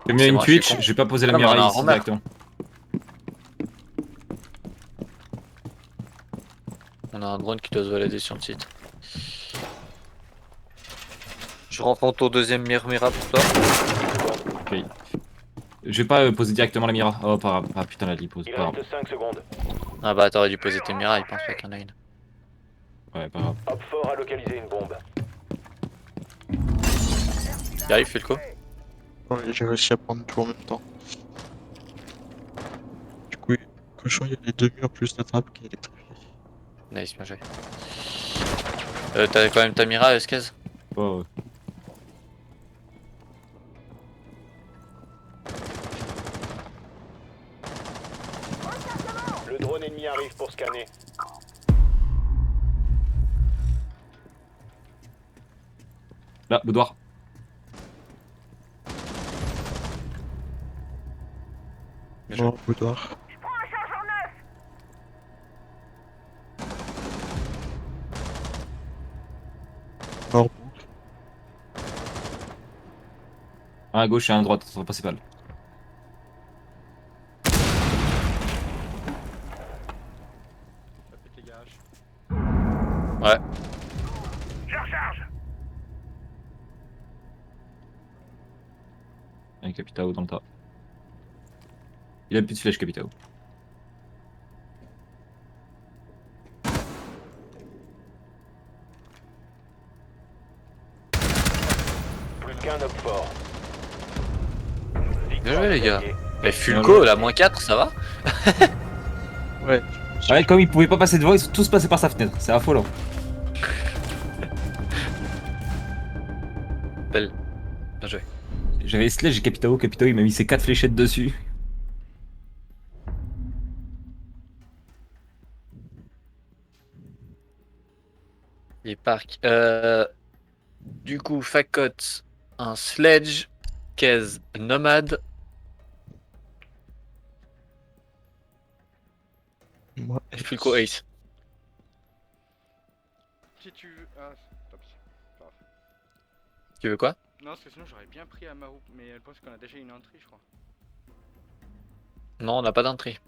D: J'ai mis
A: C'est
D: une
A: moi, je suis
D: Twitch,
A: con.
D: je vais pas poser la
A: Non, mais on a
D: muraille
A: un
D: ici
A: roamer.
D: directement.
A: on a un drone qui doit se balader sur le site. Je rencontre au deuxième mira pour toi.
D: Ok. Je vais pas poser directement la mira. Oh, pas grave. Ah putain, la pose.
E: Il
D: Pas grave.
E: reste 5 secondes.
A: Ah bah t'aurais dû poser tes miras, il pense pas qu'il y en a une.
D: Ouais, pas grave.
E: Homme fort a localisé une bombe.
A: Il arrive, Fulco.
B: Ouais, j'ai réussi à prendre tout en même temps. Du coup, cochon, il y a les deux murs plus la trappe qui est électrifiée.
A: Nice, bien joué. T'as quand même ta mira, Esquez?
D: Oh, ouais.
E: Le drone ennemi arrive pour scanner.
D: Là, boudoir.
A: Bien joué.
B: Bon, boudoir.
F: Prends un chargeur neuf.
B: Mort.
D: Un à gauche et un à droite, sur le principal.
C: Ça pète les garages.
A: Ouais.
F: Je recharge.
D: Un Capitao dans le tas. Il a plus de flèche, Capitao.
E: Plus qu'un homme fort.
A: Bien joué, les gars.
E: Victoire
A: Mais Fulco, la moins 4, ça va?
B: Ouais.
D: Ouais, comme il pouvait pas passer devant, ils sont tous passés par sa fenêtre. C'est affolant.
A: Belle. Bien joué.
D: J'avais Sledge et Capitao. Capitao, il m'a mis ses 4 fléchettes dessus.
A: Les parcs. Du coup, Facot, un Sledge, Kez, Nomade.
B: Moi,
A: Et Fulco Ace.
C: Si tu veux. Ah, top. Pas grave.
A: Tu veux quoi?
C: Non, parce que sinon j'aurais bien pris Amaru, mais je pense qu'on a déjà une entrée, je crois.
A: Non, on n'a pas d'entrée.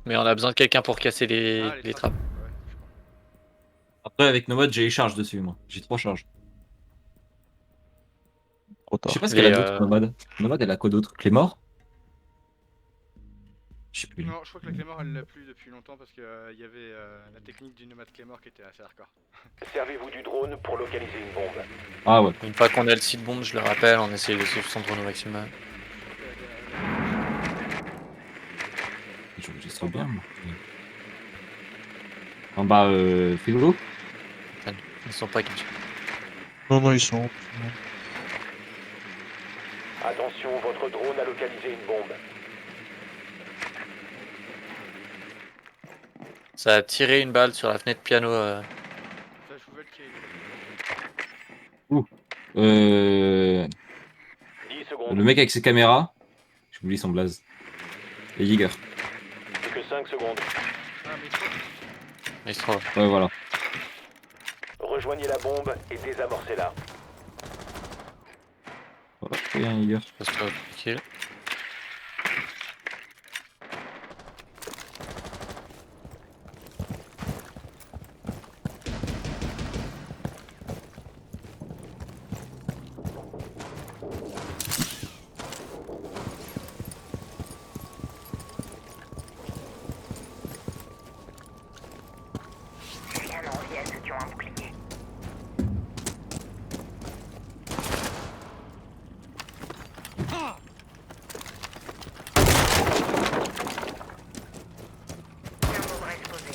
A: Mais on a besoin de quelqu'un pour casser
C: Ah,
A: les trappes.
C: Ouais, je crois.
D: Après, avec Nomad, j'ai les charges dessus, moi. J'ai 3 charges.
B: trop
D: Je sais
B: tard.
D: pas ce qu'elle a
A: Et,
D: d'autre, Nomad. Nomad, elle a quoi d'autre? Clémor? Je sais plus.
C: Non, je crois que la Claymore elle l'a plus depuis longtemps parce qu'il y avait la technique du nomade Claymore qui était assez hardcore.
E: Servez-vous du drone pour localiser une bombe.
D: Ah ouais.
A: Une fois qu'on a le site bombe, je le rappelle, on essaye de suivre son drone au maximum.
D: J'enregistre bien, moi. En bas, frigo.
A: Ils sont pas catchés.
B: Non, ils sont.
E: Attention, votre drone a localisé une bombe.
A: Ça a tiré une balle sur la fenêtre piano.
C: Ça, je vous veux le
D: Euh...
E: 10 secondes.
D: Le mec avec ses caméras. J'oublie son blaze. Et Jäger.
E: Plus que 5 secondes.
C: Ah, mais trop.
A: Il se trouve.
D: Ouais, voilà.
E: Rejoignez la bombe et désamorcez-la.
D: Voilà, très bien, Jäger.
A: Parce que tranquille.
F: Rien n'envie à ceux qui ont un bouclier. Thermobras exposé.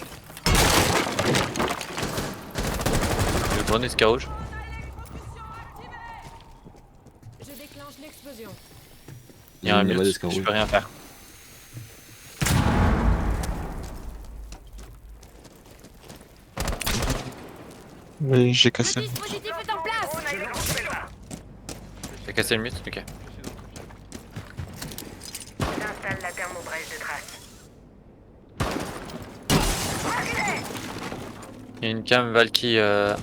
A: Le drone est rouge.
G: Je déclenche l'explosion.
A: Il y a un
D: Nomad
A: mute,
D: escargot.
A: je peux rien faire.
B: Oui, j'ai
G: Un
B: cassé.
G: dispositif est en place.
F: Drone a été lancé.
A: T'as cassé le mute? Ok.
F: J'installe la thermobrèche de trace.
A: Il y a une cam Valky là-bas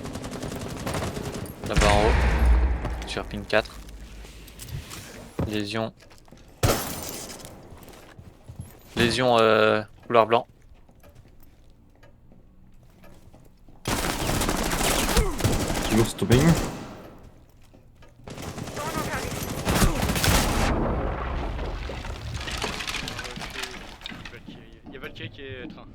A: en haut. Sur pin 4. Lésion. Lésion couleur blanc.
D: Toujours stopping.
F: Drone en service.
C: Il y a Valkyrie qui est train.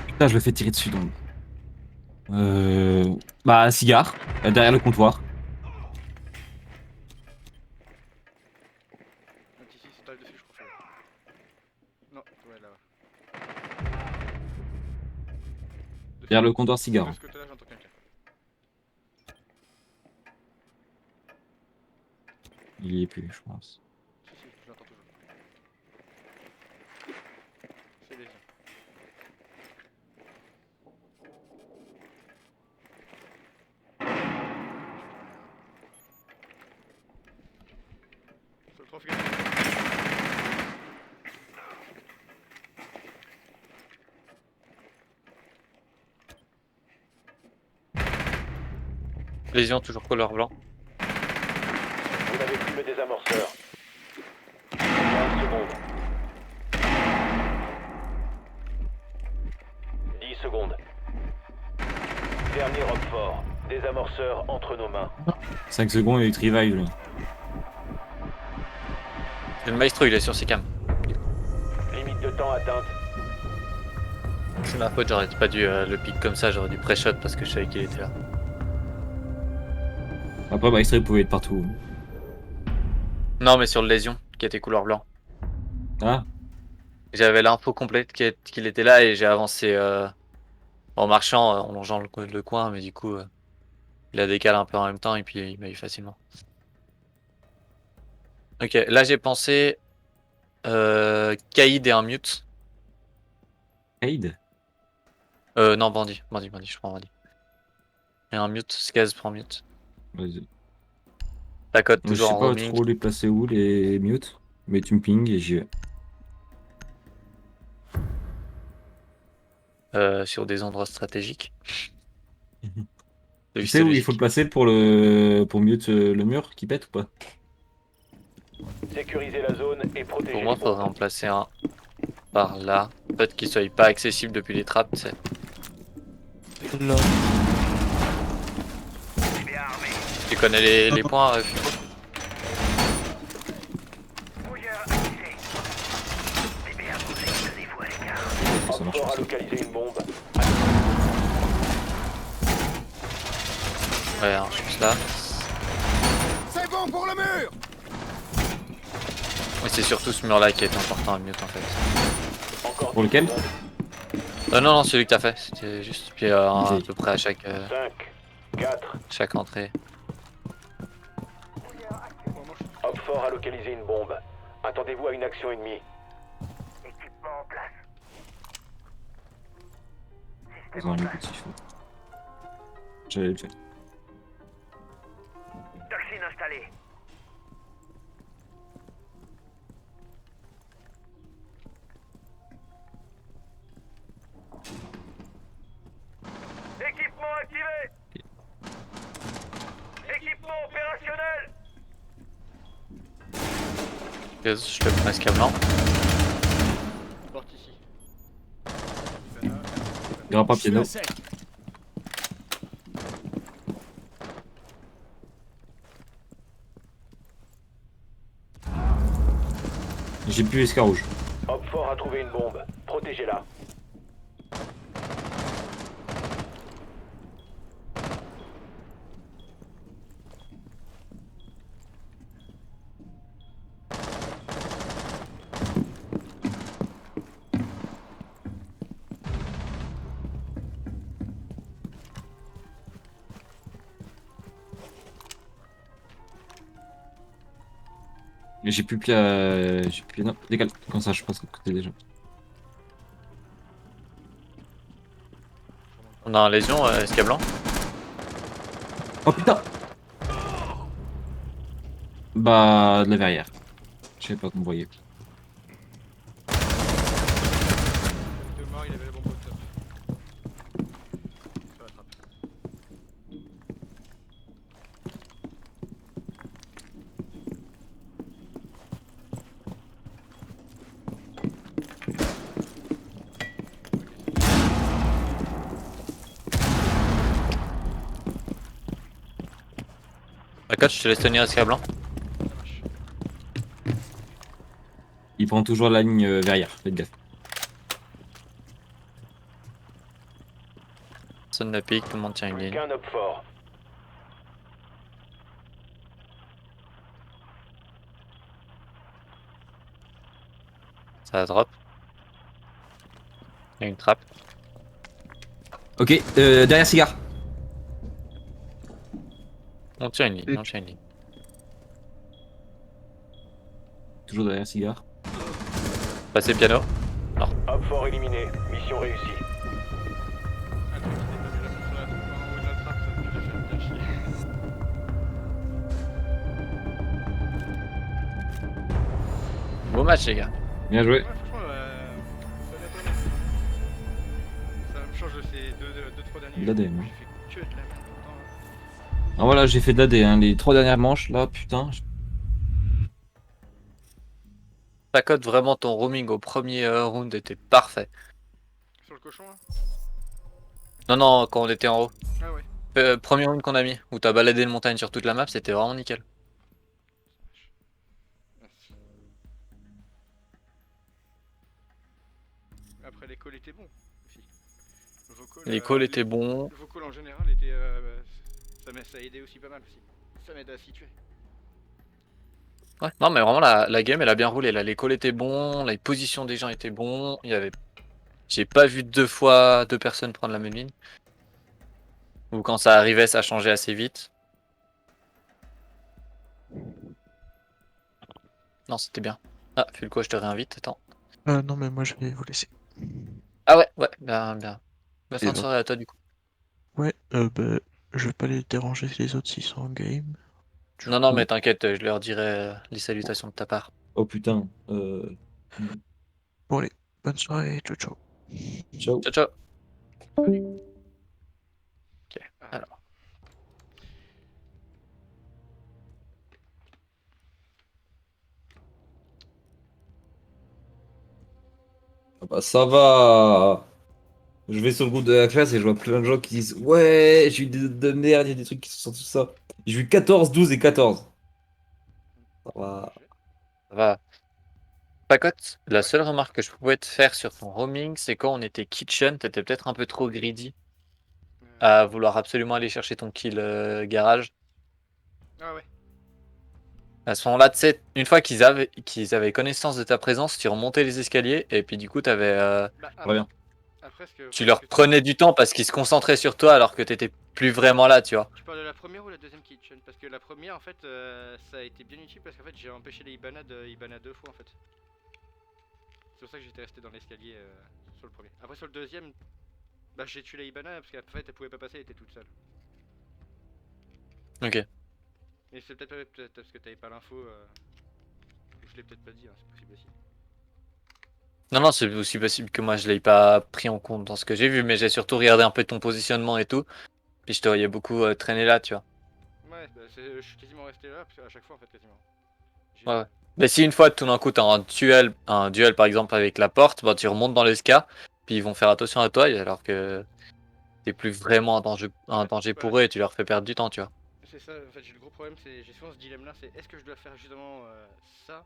D: Putain, je le fais tirer dessus donc. Bah, cigare, derrière le comptoir.
C: Ici, c'est pas dessus, je crois. Non, ouais, là.
D: Derrière le comptoir cigare.
C: De ce côté-là, j'entends quelqu'un.
D: Il y est plus, je pense.
C: Si, je l'entends toujours. C'est les gens. Sur le 3, fais gaffe.
A: Lésion toujours couleur blanc.
E: Vous n'avez plus le désamorceur. 15 secondes. 10 secondes. Dernier homme fort. Désamorceur entre nos mains.
D: 5 secondes et il revive là.
A: Le maestro il est sur ses cams.
E: Limite de temps atteinte.
A: C'est ma faute, j'aurais pas dû le pick comme ça, j'aurais dû pré-shot parce que je savais qu'il était là.
D: Après, Maestro pouvait être partout.
A: Non mais sur le lésion qui était couleur blanc.
D: Ah,
A: J'avais l'info complète qu'il était là et j'ai avancé en marchant, en longeant le coin, mais du coup, il a décalé un peu en même temps et puis il m'a eu facilement. Ok, là j'ai pensé Kaïd et un mute.
D: Aid.
A: Non, bandit, je prends bandit. Et un mute, Skaz prend mute.
D: Vas-y.
A: Ta code
D: Je
A: toujours
D: sais
A: en
D: pas
A: roaming
D: trop les placer où, les mutes. Mais tu me ping et j'y vais.
A: sur des endroits stratégiques.
D: Tu sais où il faut le placer pour mute le mur qui pète ou pas?
E: Sécurisez la zone et protégez
A: Pour moi,
E: les
A: faudrait
E: bombes.
A: en placer un par là. Peut-être qu'il soit pas accessible depuis les trappes, tu sais.
B: Là.
A: Tu connais les points, Fugo?
D: Ça marche
E: Op 4
D: comme
E: a
D: ça.
E: localisé une bombe.
A: Ouais, hein, juste là.
H: C'est bon pour le mur!
A: Ouais, c'est surtout ce mur-là qui est important à mute en fait.
E: Encore
D: Pour lequel?
A: Non, celui que t'as fait, c'était juste. Puis à peu près à
E: 5, 4.
A: chaque entrée.
E: Op 4 a localisé une bombe. Attendez-vous à une action ennemie.
F: Équipement en place.
D: Dans un look s'il faut. J'allais le faire.
F: Toxine installée. Équipement activé. Équipement opérationnel.
A: Je te prends ce blanc.
C: Porte ici.
D: Grappe à piano. J'ai plus escarrouge.
E: Op 4 a trouvé une bombe. Protégez-la.
D: Mais j'ai plus piano. Décale. Comme ça, je passe de côté déjà.
A: On a un lésion, SK blanc.
D: Oh putain! Bah, de la verrière. Je savais pas qu'on me voyait.
C: De mort, il avait la bombe au top. Ça rattrape.
A: La coach, je te laisse tenir SK blanc.
C: Ça marche.
D: Il prend toujours la ligne verrière. Faites gaffe.
A: Personne ne pique, tout le monde tient une
E: Plus
A: ligne.
E: qu'un Op 4.
A: Ça drop. Il y a une trappe.
D: Ok, derrière cigare.
A: On tient une ligne, on tient une ligne.
D: Toujours derrière cigare.
A: Passer piano.
E: Op 4 éliminé. Mission réussie.
C: Un truc qui n'était pas mis la en haut de la trappe, ça nous a fait bien chier.
A: Beau match, les gars.
D: Bien joué.
C: Ouais, franchement, ça m'a étonné. Ça me change de ces 2-3 derniers
D: De l'AD,
C: jours.
D: moi.
C: J'ai fait que de la merde tout le temps.
D: Ah voilà, j'ai fait de l'AD, hein. Les 3 dernières manches, là, putain.
A: Ta cote, vraiment, ton roaming au premier round était parfait.
C: Sur le cochon, là?
A: Non, quand on était en haut.
C: Ah ouais.
A: Premier round qu'on a mis, où t'as baladé le montagne sur toute la map, c'était vraiment nickel.
C: Merci. Après, les calls étaient bons aussi. Le vocal,
A: Les calls étaient bons.
C: Le vocal en général était. Ça a aidé aussi pas mal aussi. Ça m'aide à situer.
A: Ouais, non, mais vraiment, la game, elle a bien roulé. Là, les calls étaient bons, les positions des gens étaient bons. J'ai pas vu 2 fois 2 personnes prendre la même ligne. Ou quand ça arrivait, ça changeait assez vite. Non, c'était bien. Ah, Fulco, je te réinvite, attends.
B: Non, mais moi je vais vous laisser.
A: Ah ouais, ouais, bien, bien. Bonne
B: Et
A: fin de
B: bah,
A: soirée à toi, du coup.
B: ouais, bah, je vais pas les déranger les autres s'ils sont en game. Du
A: Non, non,
B: coup,
A: mais t'inquiète, je leur dirai les salutations de ta part.
D: Oh putain.
B: bon allez, bonne soirée, ciao ciao.
D: Ciao.
A: Ciao, ciao.
C: Salut.
A: Ok,
C: Ah,
A: alors.
D: Ah bah ça va. Je vais sur le groupe de la classe et je vois plein de gens qui disent ouais, j'ai eu des notes de merde, il y a des trucs qui sont sortis tout ça. J'ai eu 14, 12 et 14. Ça va.
A: Ça va. Pacote, la
C: Ouais.
A: seule remarque que je pouvais te faire sur ton roaming, c'est quand on était kitchen, t'étais peut-être un peu trop greedy à vouloir absolument aller chercher ton kill garage.
C: Ah ouais.
A: À ce moment-là, tu sais, une fois qu'ils avaient connaissance de ta présence, tu remontais les escaliers et puis du coup,
C: Bah,
D: Très bien.
C: après,
A: tu leur prenais du temps parce qu'ils se concentraient sur toi alors que t'étais plus vraiment là, tu vois.
C: Tu parles de la première ou la deuxième kitchen? Parce que la première, en fait, ça a été bien utile parce qu'en fait, j'ai empêché les Ibana de Ibana 2 fois en fait. C'est pour ça que j'étais resté dans l'escalier sur le premier. Après, sur le deuxième, bah j'ai tué la Ibana parce qu'en fait, elle pouvait pas passer, elle était toute seule.
A: Ok.
C: Mais c'est peut-être parce que t'avais pas l'info. Je l'ai peut-être pas dit, hein, c'est possible aussi.
A: Non, non, c'est aussi possible que moi je l'ai pas pris en compte dans ce que j'ai vu, mais j'ai surtout regardé un peu ton positionnement et tout. Puis je te voyais beaucoup traîner là, tu vois.
C: Ouais, bah, je suis quasiment resté là, parce qu'à chaque fois en fait, quasiment. J'ai-
A: Ouais, ouais. Mais si une fois tout d'un coup t'as un duel par exemple avec la porte, bah tu remontes dans l'esca, puis ils vont faire attention à toi alors que t'es plus vraiment un danger
C: Ouais,
A: pour eux et tu leur fais perdre du temps, tu vois.
C: c'est ça, en fait, j'ai le gros problème, j'ai souvent ce dilemme là, c'est est-ce que je dois faire justement ça,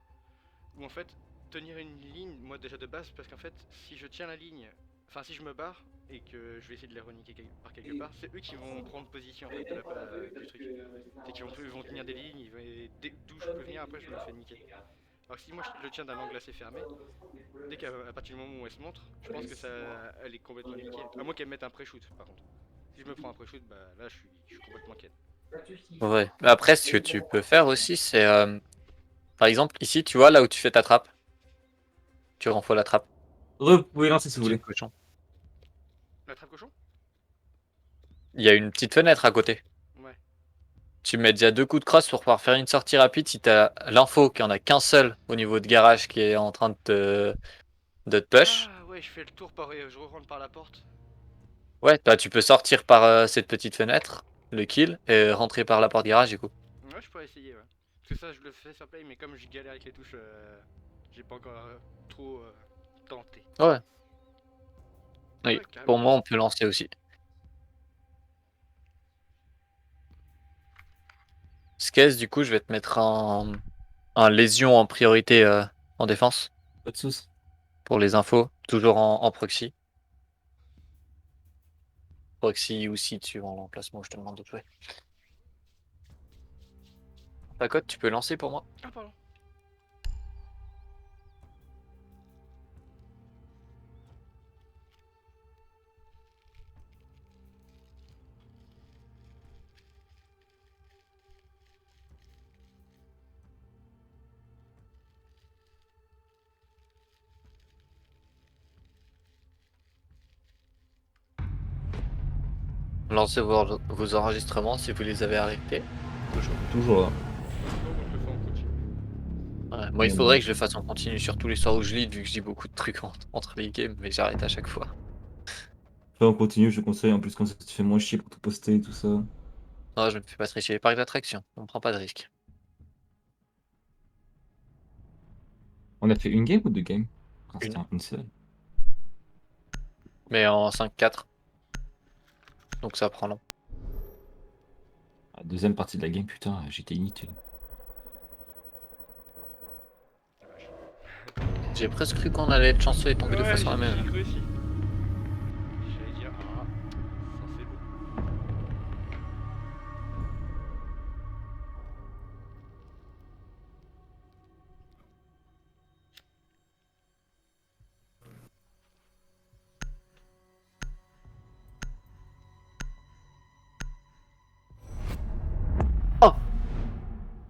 C: ou en fait tenir une ligne, moi déjà de base, parce qu'en fait, si je tiens la ligne, enfin si je me barre et que je vais essayer de les reniquer par quelque part, c'est eux qui vont prendre position en fait du truc. C'est qu'ils vont tenir des lignes, d'où je peux venir après je me fais niquer. Alors que si moi je le tiens d'un angle assez fermé, dès qu'à partir du moment où elle se montre, je pense que ça, elle est complètement niquée. À moins qu'elle me mette un pré-shoot par contre. Si je me prends un pré-shoot, bah là je suis complètement ken.
A: Ouais. Mais après, ce que tu peux faire aussi, c'est par exemple ici, tu vois là où tu fais ta trappe, tu renvoies la trappe,
D: Vous pouvez lancer si vous
A: petit
D: voulez.
A: cochon.
C: La trappe cochon?
A: Il y a une petite fenêtre à côté.
C: Ouais.
A: Tu mets déjà 2 coups de crosse pour pouvoir faire une sortie rapide si t'as l'info qu'il n'y en a qu'un seul au niveau de garage qui est en train de te push.
C: Ah ouais, je fais le tour par, je rentre par la porte.
A: Ouais, bah, tu peux sortir par cette petite fenêtre, le kill, et rentrer par la porte garage du coup.
C: Ouais, je pourrais essayer, ouais. Parce que ça, je le fais sur play, mais comme je galère avec les touches, j'ai pas encore trop tenté.
A: Ouais. Oui,
C: Ouais, carrément.
A: pour moi, on peut lancer aussi. Skez, du coup, je vais te mettre un lésion en priorité en défense
D: Pas de soucis.
A: pour les infos, toujours en proxy. Proxy ou si tu es en emplacement, je te demande de jouer. Pacote, tu peux lancer pour moi?
C: Ah, pardon.
A: Lancez vos enregistrements si vous les avez arrêtés. Toujours.
D: Toujours là.
C: Bon, moi, je le fais en continu.
A: Ouais, moi, il faudrait que je le fasse en continu sur tous les soirs où je lead, vu que je dis beaucoup de trucs entre les games, mais j'arrête à chaque fois.
D: Fais on continue, je te conseille. En plus, quand ça te fait moins chier pour tout poster et tout ça.
A: Non, je ne me fais pas tricher les parcs d'attraction, on ne prend pas de risque.
D: On a fait une game ou deux games? Ah,
A: Une.
D: c'était une seule.
A: Mais en 5-4. Donc ça prend long.
D: La deuxième partie de la game, putain, j'étais inutile.
A: J'ai presque cru qu'on allait être chanceux et tomber 2 fois sur la
C: j'ai
A: même.
C: cru aussi. J'allais dire, ah, ça c'est beau.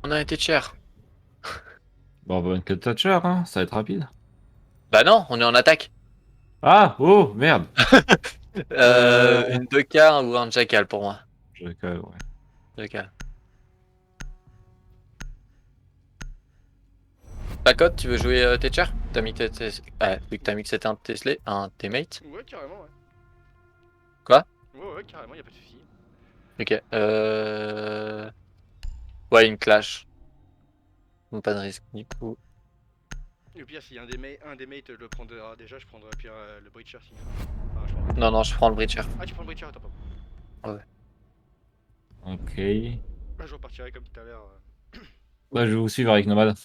A: On a été cher.
D: Bon, on va que Thatcher, hein, ça va être rapide.
A: Bah non, on est en attaque.
D: Ah, oh, merde.
A: Une 2K ou un jackal pour moi.
D: Ouais.
A: 2K. Pacote, tu veux jouer Thatcher? T'as mis vu que t'as mis que c'était un Tesla, un teammate.
C: Ouais, carrément, ouais.
A: Quoi?
C: Ouais, carrément, y a pas de soucis.
A: Ok. Ouais, une clash. Donc pas de risque du coup.
C: Et au pire, si un des mates le prendra déjà, je prendrai pire le Breacher sinon. Enfin, je prendrai.
A: Non, je prends le Breacher.
C: Ah, tu prends le Breacher, attends pas.
D: Ok.
C: Bah, je repartirai comme tout à l'heure.
D: Bah, je vais vous suivre avec Nomad.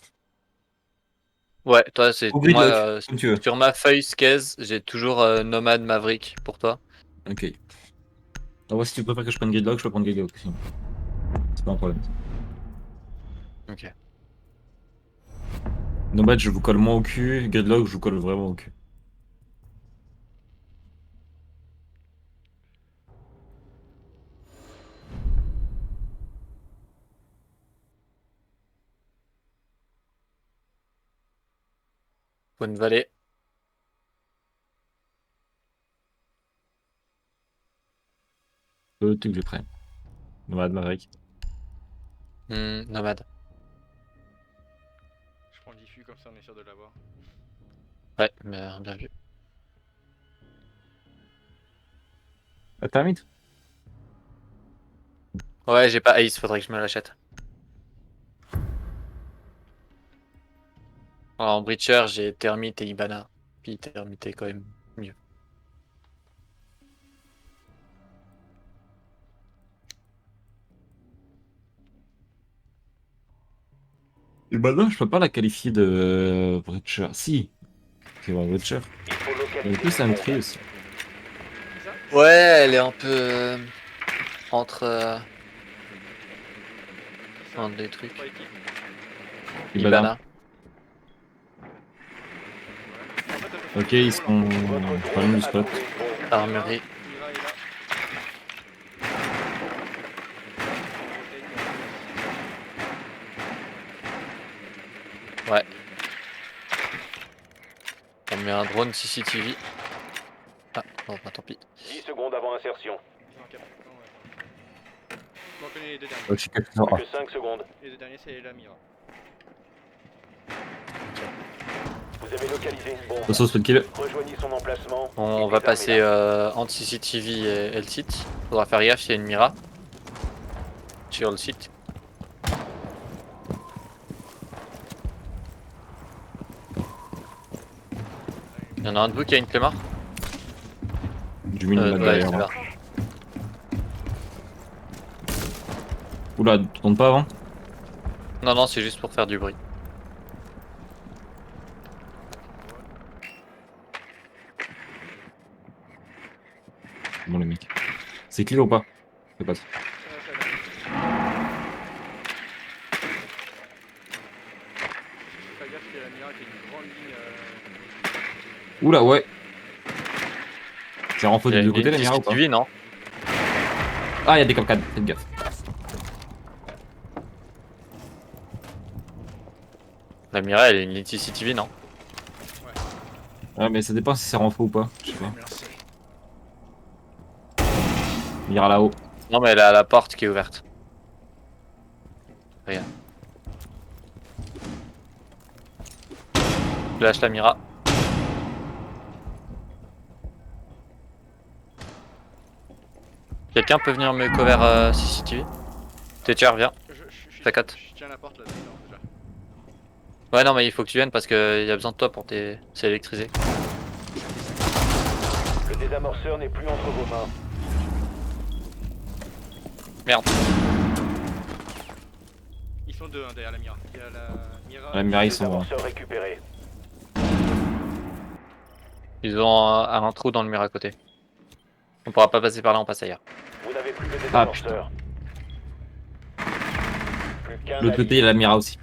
A: Ouais, toi c'est
D: Ou
A: moi
D: Gridlock, comme tu veux.
A: sur ma feuille Skez, j'ai toujours Nomad Maverick pour toi.
D: Ok. Ah ouais, si tu préfères que je prenne Gridlock, je peux prendre Gridlock aussi. C'est pas un problème.
A: Ok.
D: Nomad, je vous colle moins au cul. Gridlock, je vous colle vraiment au cul.
A: Bonne vallée.
D: Tout que j'ai prêt. Nomad, Maverick.
A: Nomade.
C: Je prends le diffus comme ça, on est sûr de l'avoir.
A: Ouais, mais bien vu.
D: La termite?
A: Ouais, j'ai pas Ace, faudrait que je me l'achète. En Breacher, j'ai Termite et Ibana. Puis Termite est quand même mieux.
D: Et bah non, je peux pas la qualifier de Breacher. Si. C'est vrai, Breacher.
E: Il faut
D: Et en
E: localiser
D: plus, ça
E: une
D: me
E: bombe.
D: trie aussi.
A: Ouais, elle est un peu entre
C: C'est ça.
A: entre des trucs.
C: Pas équipe.
A: Ibana.
D: Ok, ils sont pas loin du spot.
A: Armurerie.
C: Mira est là.
A: Ouais. On met un drone CCTV. Ah, non, bah, tant pis.
E: 10 secondes avant insertion.
C: Non, cap. Non, ouais. Bon, on connaît les deux derniers.
D: Ok, capitaine.
E: Plus que 5 secondes.
C: Les deux derniers, c'est la Mira.
E: Vous avez localisé une bombe.
D: Attention, spot kill.
E: Rejoignez son emplacement.
A: On
E: et
A: va passer
E: désarmez-la.
A: entre CCTV et le site. Faudra faire gaffe, il y a une Mira. Sur le site. Il y en a un de vous qui a une Clémar?
D: Du Nomad
A: Ouais,
D: derrière.
A: c'est
D: moi.
A: là.
D: Oula, tourne pas avant.
A: Non, c'est juste pour faire du bruit.
D: Bon, les mecs. C'est clear ou pas? C'est pas ça.
C: Fais gaffe qu'il y a la Mira qui a une grande ligne.
D: Oula, ouais. C'est renfort
A: Il y
D: des
A: a
D: deux
A: une
D: côtés, la Mira ou pas?
A: CCTV, non?
D: Ah, il y a des capcades, faites gaffe.
A: La Mira, elle est une ligne CCTV, non?
D: Ah, mais ça dépend si c'est renfort ou pas. Je sais pas. Mira là-haut.
A: Non, mais elle a la porte qui est ouverte. Regarde. Je lâche la Mira. Quelqu'un peut venir me cover CCTV? Tetcher, viens. Pacote.
C: Je tiens la porte là, dedans, déjà.
A: Ouais, non, mais il faut que tu viennes parce qu'il y a besoin de toi pour s'électriser.
E: Le désamorceur n'est plus entre vos mains.
A: Merde.
C: Ils sont deux hein, derrière la Mira. Il y a la Mira.
D: La Mira, ils sont.
E: Désamorceur récupéré.
A: Ils ont un trou dans le mur à côté. On pourra pas passer par là, on passe ailleurs.
E: Vous n'avez plus de
D: Ah,
E: désamorceur. Plus qu'un
D: L'autre côté, il y a la Mira aussi.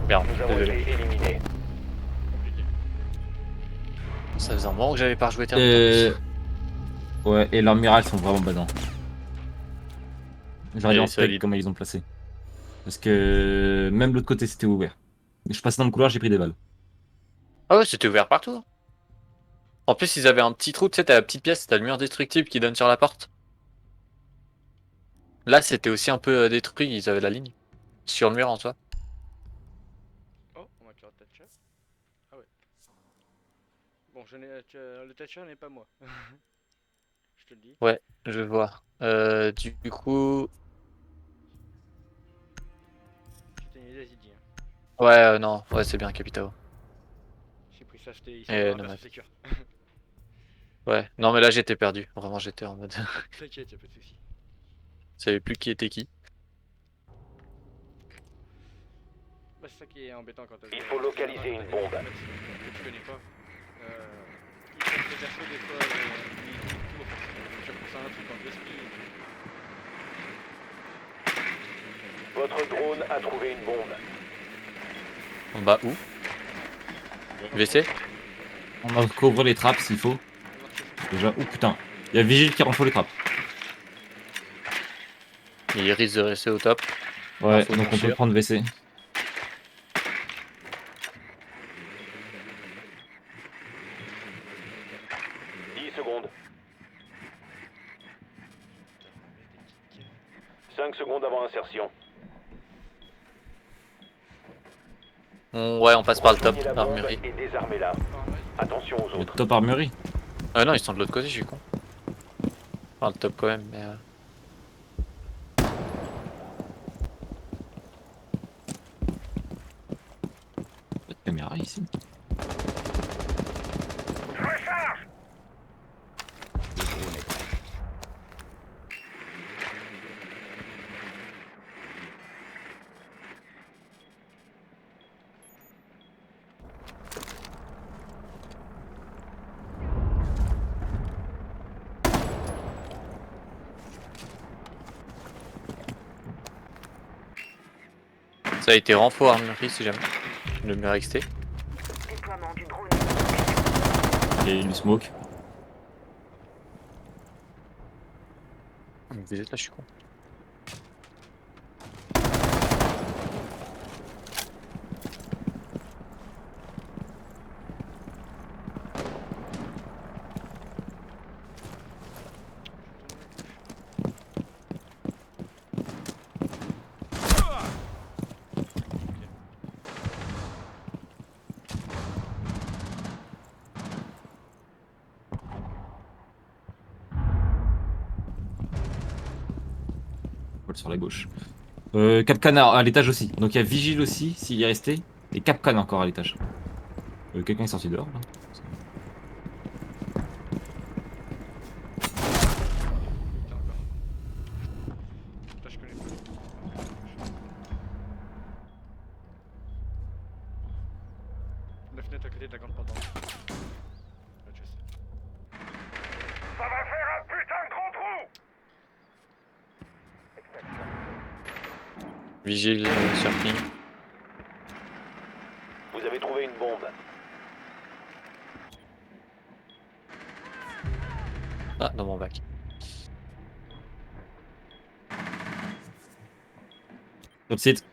A: Merde,
E: Nous avons
A: désolé.
E: été éliminés.
C: Compliqué.
A: Ça faisait un moment que j'avais pas rejoué Terre.
D: Ouais, et leurs murales sont vraiment badants. J'aurais
A: Et
D: dû en
A: solide.
D: spec comment ils ont placé. Parce que même l'autre côté c'était ouvert. Je suis passé dans le couloir, j'ai pris des balles.
A: Ah ouais, c'était ouvert partout. En plus, ils avaient un petit trou, tu sais, t'as la petite pièce, t'as le mur destructible qui donne sur la porte. Là, c'était aussi un peu détruit, ils avaient la ligne. Sur le mur en soi.
C: Oh, on m'a créé un Thatcher. Ah ouais. Bon, le Thatcher n'est pas moi. Je te le dis.
A: Ouais, je vois. Du coup...
C: C'était une idée, Zidi. Hein.
A: Ouais, non, ouais, c'est bien Capitao.
C: J'ai pris ça, ils sont
A: Et
C: dans la
A: Nomad.
C: version secure.
A: Ouais, non mais là j'étais perdu. Vraiment, j'étais en mode...
C: T'inquiète, y'a pas de soucis.
A: Je savais plus qui était qui.
C: Bah, c'est ça qui est embêtant quand t'as
E: Il faut localiser une bombe.
C: Que tu connais pas. Ils cherchent des persos des fois, ils courent. Tu repenses à un truc en esprit.
E: Votre drone a trouvé une bombe.
A: En bas où WC.
D: On va couvrir les trappes s'il faut. Déjà, oh putain, il y a Vigile qui rentre les trappes.
A: Il risque de rester au top.
D: Ouais,
A: Info
D: donc
A: non
D: on peut
A: sûre.
D: prendre WC.
E: Secondes. 5 secondes avant insertion.
A: Ouais, on passe par le top,
E: Rejoignez la bombe
A: armurerie.
E: et désarmez-la. Attention aux
D: Le
E: autres.
D: top armurerie.
A: Ah non, ils sont de l'autre côté, je suis con. Enfin, le top quand même, mais...
D: Pas de caméra ici.
A: Ça a été renfort armurerie si jamais. Le mur XT.
F: Déploiement du drone.
D: Il y a eu du smoke.
A: Vous êtes là, je suis con.
D: Sur la gauche. Capcan à l'étage aussi. Donc il y a Vigile aussi, s'il est resté. Et Capcan encore à l'étage. Quelqu'un est sorti dehors là.
C: Putain, encore. Putain, je connais pas. La fenêtre à côté de la grande porte d'entrée. Là, tu sais.
H: Ça va faire un putain de gros trou!
A: Vigile sur ping.
E: Vous avez trouvé une bombe.
A: Ah, dans mon bac.
D: Top site.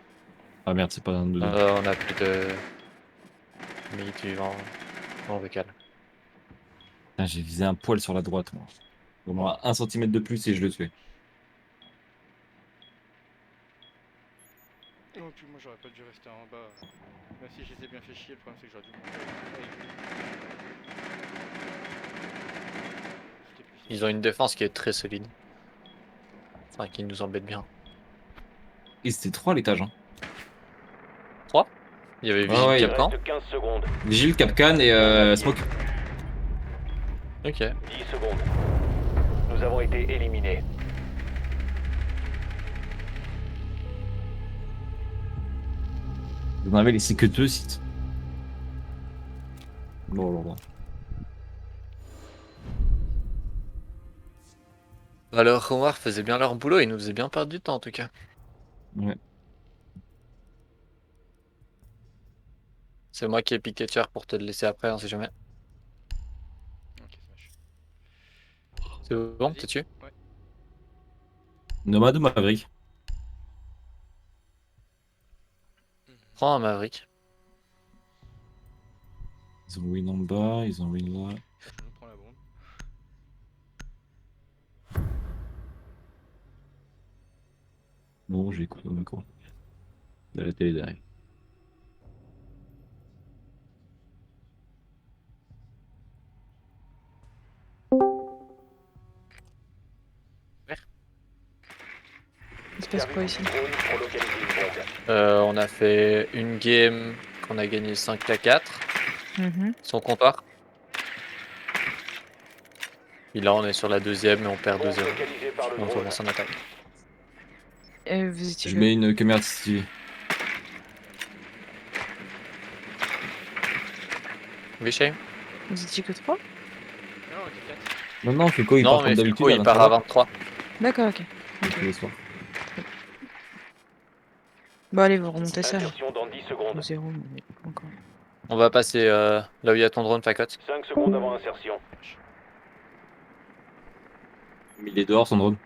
D: Ah merde, c'est pas un dedans.
A: On a plus de... minutes vivant en vocal.
D: Putain, j'ai visé un poil sur la droite moi. Au moins 1 cm de plus et je le tuais.
C: Oh, puis moi j'aurais pas dû rester en bas. Même si j'étais bien fait chier, le problème c'est que j'aurais dû monter. C'était plus
A: Ils ont une défense qui est très solide. Enfin, qui nous embête bien.
D: Et c'était 3 à l'étage. Hein.
A: 3. Il y avait Vigile
D: ouais,
E: Il
A: Capcan.
E: reste 15 secondes.
D: Vigile, Capcan et Smoke.
A: Ok.
E: 10 secondes. Nous avons été éliminés.
D: Vous en avez laissé que 2 sites. Bon.
A: Alors, Omar faisait bien leur boulot, ils nous faisaient bien perdre du temps en tout cas.
D: Ouais.
A: C'est moi qui ai piqué tueur pour te le laisser après, on sait jamais.
C: Ok, ça marche.
A: C'est bon,
C: Vas-y.
A: t'es dessus?
C: Ouais.
D: Nomade ou Maverick?
A: Prends un Maverick.
D: Ils ont win en bas, ils ont win là.
C: On prend la bombe.
D: Bon, j'ai écouté au micro. De la télé derrière.
I: Il se passe quoi ici?
E: Drone pour localiser une bombe.
A: On a fait une game qu'on a gagné 5 à 4.
I: Mhm.
A: Son comptoir. Et là, on est sur la deuxième et on perd
E: Bombe
A: 2-0.
E: localisée par le
A: On
E: drone.
A: commence en attaque.
I: Vous étiez
D: Je
I: que...
D: mets une caméra de CCTV.
A: Vichy?
I: Vous étiez que 3?
C: Non, ok, 4.
D: Non, non, Feko il part
A: Non,
D: comme
A: mais
D: d'habitude.
A: Fico, il part à 23.
I: D'accord, ok.
D: Tous les soirs.
I: Bon, allez, vous remontez ça.
E: Insertion dans 10 secondes.
I: Ou 0, mais pas encore.
A: On va passer là où il y a ton drone, Facotte.
E: 5 secondes avant insertion.
D: Mais il est dehors son drone.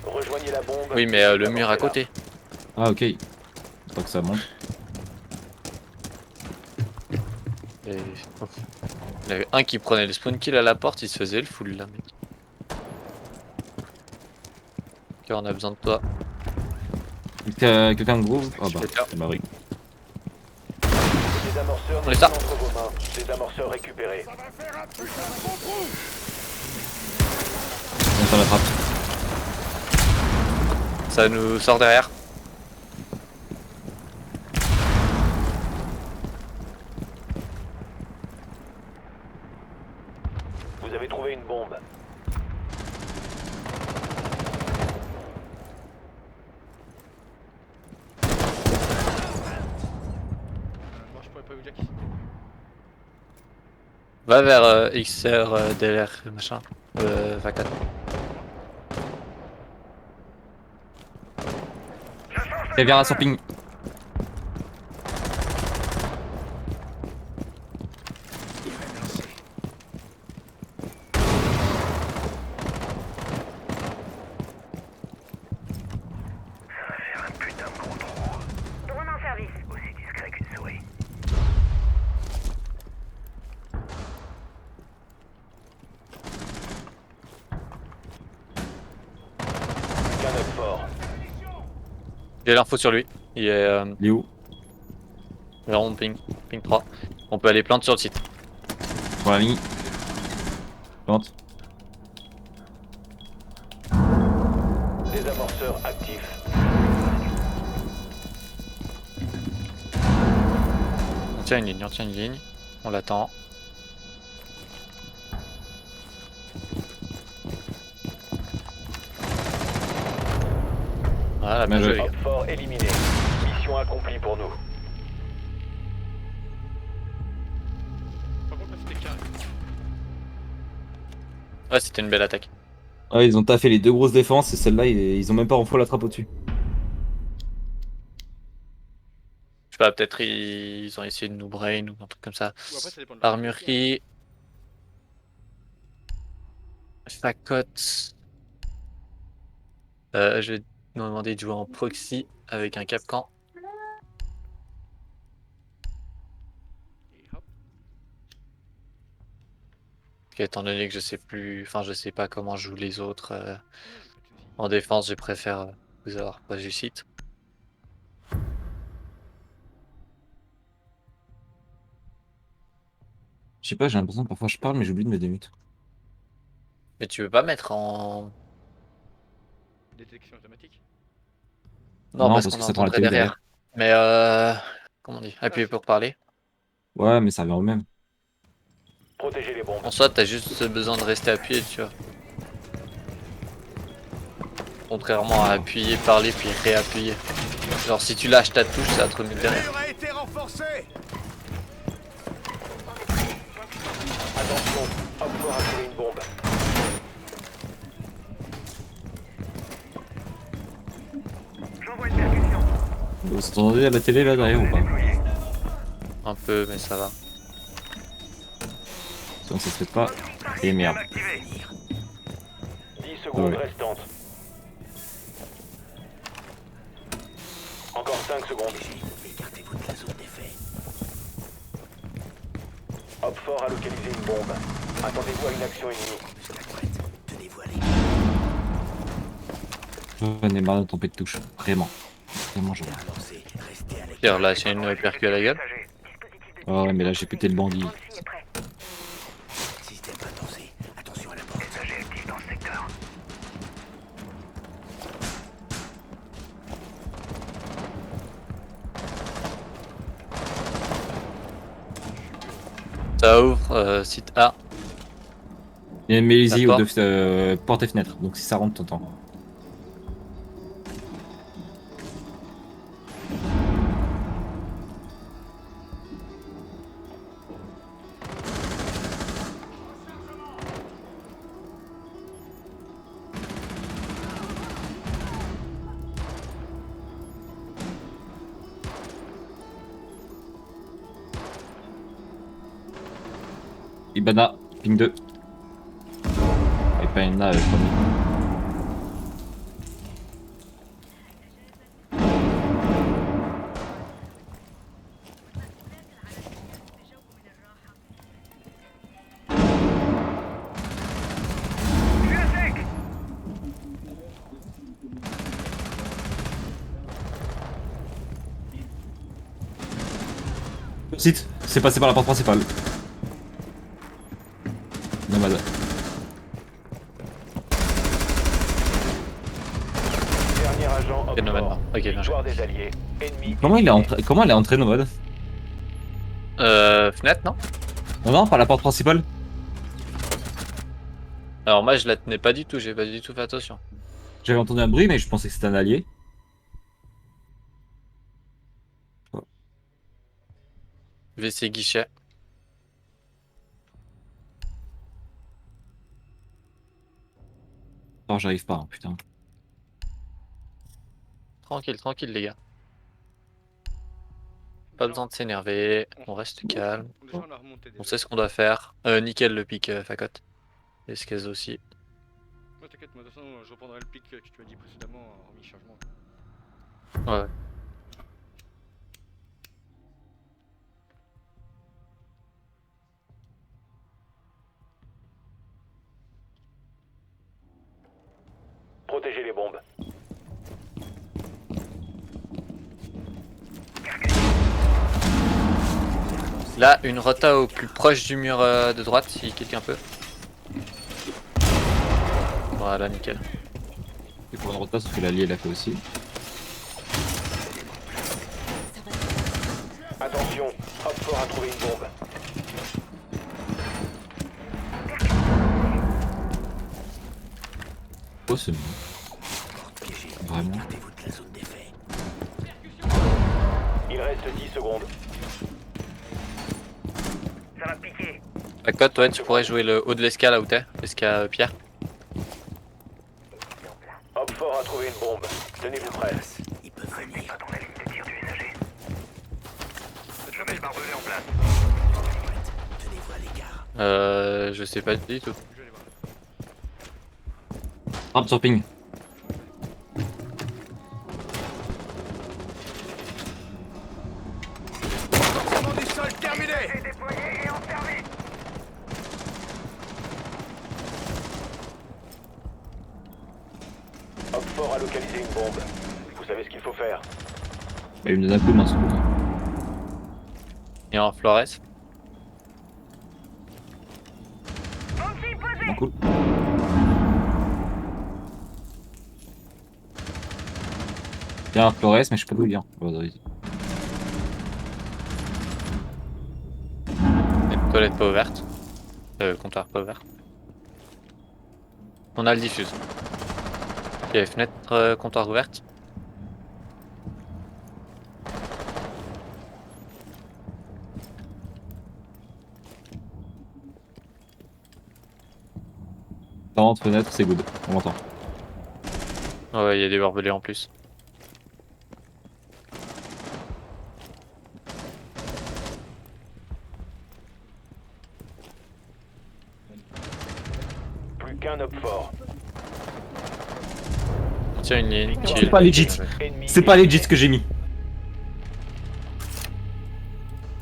E: Rejoignez la bombe.
A: Oui, mais le mur à côté.
D: Ah, ok. Faut pas que ça monte.
A: Et... oh. Il y avait un qui prenait le spawn kill à la porte, il se faisait le full là, mec. Ok, on a besoin de toi.
D: Quelqu'un de gros? Ah bah,
A: vais faire.
D: c'est Maverick.
E: Les amorceurs
A: On les
E: sont
A: tape.
E: entre vos mains. Les amorceurs récupérés.
D: On s'en attrape.
A: Ça nous sort derrière.
E: Vous avez trouvé une bombe.
C: Bon, je pourrais pas vous dire qui c'est.
A: Va vers XR, DLR, machin. Facotte.
D: Caméra sur ping.
F: Drone en service. Aussi discret qu'une souris.
E: Qu'un œuf fort.
A: J'ai l'info sur lui. Il est
D: Il est où?
A: vraiment ping 3. On peut aller plante sur le site.
D: Sur la ligne. Plante.
E: Des amorceurs actifs.
A: On tient une ligne, on tient une ligne. On l'attend. Voilà, bien
D: Bien
A: joué
D: joué.
A: les gars.
E: Œuf fort éliminé. Mission accomplie pour nous.
C: Par contre, là, c'était carré.
A: Ouais, c'était une belle attaque.
D: Ah, ils ont taffé les deux grosses défenses et celle-là, ils ont même pas renfloué la trappe au-dessus.
A: Je sais pas, peut-être ils ont essayé de nous brain ou un truc comme ça.
C: Ou après, ça dépend de la
A: Armurerie. Facotte. Je vais nous demander de jouer en proxy avec un Capcan.
C: Et hop.
A: Ok, étant donné que je sais plus, enfin je sais pas comment jouent les autres
C: Pas de soucis.
A: en défense, je préfère vous avoir pas du site.
D: Je sais pas, j'ai l'impression que parfois je parle mais j'oublie de me démute.
A: Mais tu veux pas mettre en...
C: Détection automatique.
A: Non, parce
D: parce
A: qu'on
D: que ça prend la
A: entendrait
D: télé
A: derrière. Mais comment on dit? Appuyer pour parler.
D: Ouais, mais ça revient au même.
E: Protégez les bombes.
A: En soi, t'as juste besoin de rester appuyé, tu vois. Contrairement à appuyer, parler, puis réappuyer. Genre si tu lâches ta touche, ça va te remettre derrière.
H: a été renforcé.
E: Attention, Œuf fort a trouvé une bombe.
F: J'envoie une percussion.
D: Vous entendez à la télé là derrière ou pas?
A: Un peu, mais ça va.
D: Sinon ça se fait pas. Et merde.
E: 10 secondes
D: Ouais.
E: restantes. Encore 5 secondes. Hop fort a localisé une bombe. Attendez-vous à une action ennemie.
D: J'en ai marre de tomber de touche. Vraiment. Vraiment j'en ai marre.
A: Pierre, là, c'est une percu à la gueule.
D: Oh ouais mais là j'ai pété le bandit.
F: Consigne est prêt. Messager actif dans le secteur.
A: Ça ouvre, site A.
D: Il y a une Mélisie
A: La
D: ou de porte et fenêtre. Donc si ça rentre t'entends. Ibana, ping 2. Et pas une là, premier. Site, c'est passé par la porte principale. Nomade.
E: Dernier agent Hop
A: Ok, nomade,
E: fort.
A: non. Ok, bien joué.
E: Victoire des alliés. Ennemi.
D: Comment elle est entrée Nomade?
A: Fenêtre, non?
D: Non, non, par la porte principale.
A: Alors moi, je la tenais pas du tout, j'ai pas du tout fait attention.
D: J'avais entendu un bruit, mais je pensais que c'était un allié.
A: WC guichet.
D: Oh, j'arrive pas, hein, putain.
A: Tranquille, tranquille, les gars. Pas besoin de s'énerver, on reste calme.
C: Déjà, on a remonté
A: On
C: déjà.
A: sait ce qu'on doit faire. Nickel le pic, facotte. Les skates aussi.
C: Ouais, t'inquiète, moi de toute façon, je reprendrai le pic que tu m'as dit précédemment en mi-chargement.
A: Ouais.
E: Protégez les bombes.
A: Là, une rota au plus proche du mur de droite, si quelqu'un peut. Voilà, nickel.
D: Et pour une rota, sauf que l'allié l'a fait aussi.
E: Attention, Hop fort a trouvé une bombe.
D: Oh, c'est bon. Vraiment.
E: Il reste 10 secondes.
F: Ça va piquer.
A: Facotte, ouais, tu pourrais jouer le haut de l'escale là où t'es, l'escale Pierre.
E: Hop fort a trouvé une bombe. Tenez-vous prêts.
F: Pas dans la ligne de tir du messager. Je mets le barbelé en place.
A: Je sais pas du tout.
C: Je vais aller voir.
D: Frappe sur ping.
F: J'ai déployé et en service.
E: Hop fort a localisé une bombe. Vous savez ce qu'il faut faire.
D: Il me donne un coup de main, ce coup.
A: Et en Flores.
F: Bounty posé.
D: Bon, cool. Il y a un Flores, mais je sais pas d'où il vient. Bon, vas-y.
A: Et toilette pas ouverte. Comptoir pas ouvert. On a le diffuse. Il y a les fenêtres comptoir ouverte.
D: Entre fenêtre, c'est good. On l'entend.
A: Ouais, il y a des barbelés en plus.
E: qu'un op fort.
A: On tient une ligne.
D: C'est
A: kill.
D: pas legit.
E: Ennemi
D: C'est pas legit
E: éliminé.
D: ce que j'ai mis.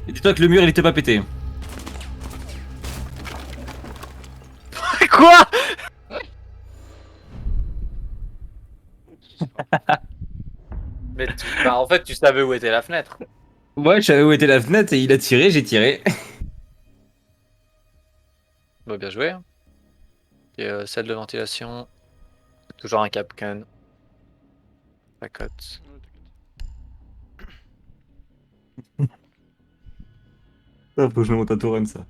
D: Et dis-toi que le mur il était pas pété.
A: Quoi? Mais bah, en fait, tu savais où était la fenêtre.
D: Ouais, je savais où était la fenêtre et il a tiré, j'ai tiré.
A: Bah, bien joué. Hein. Et celle de ventilation. Toujours un capcan. La cote.
C: Ouais, t'inquiète.
D: Faut que je me monte à Toren ça.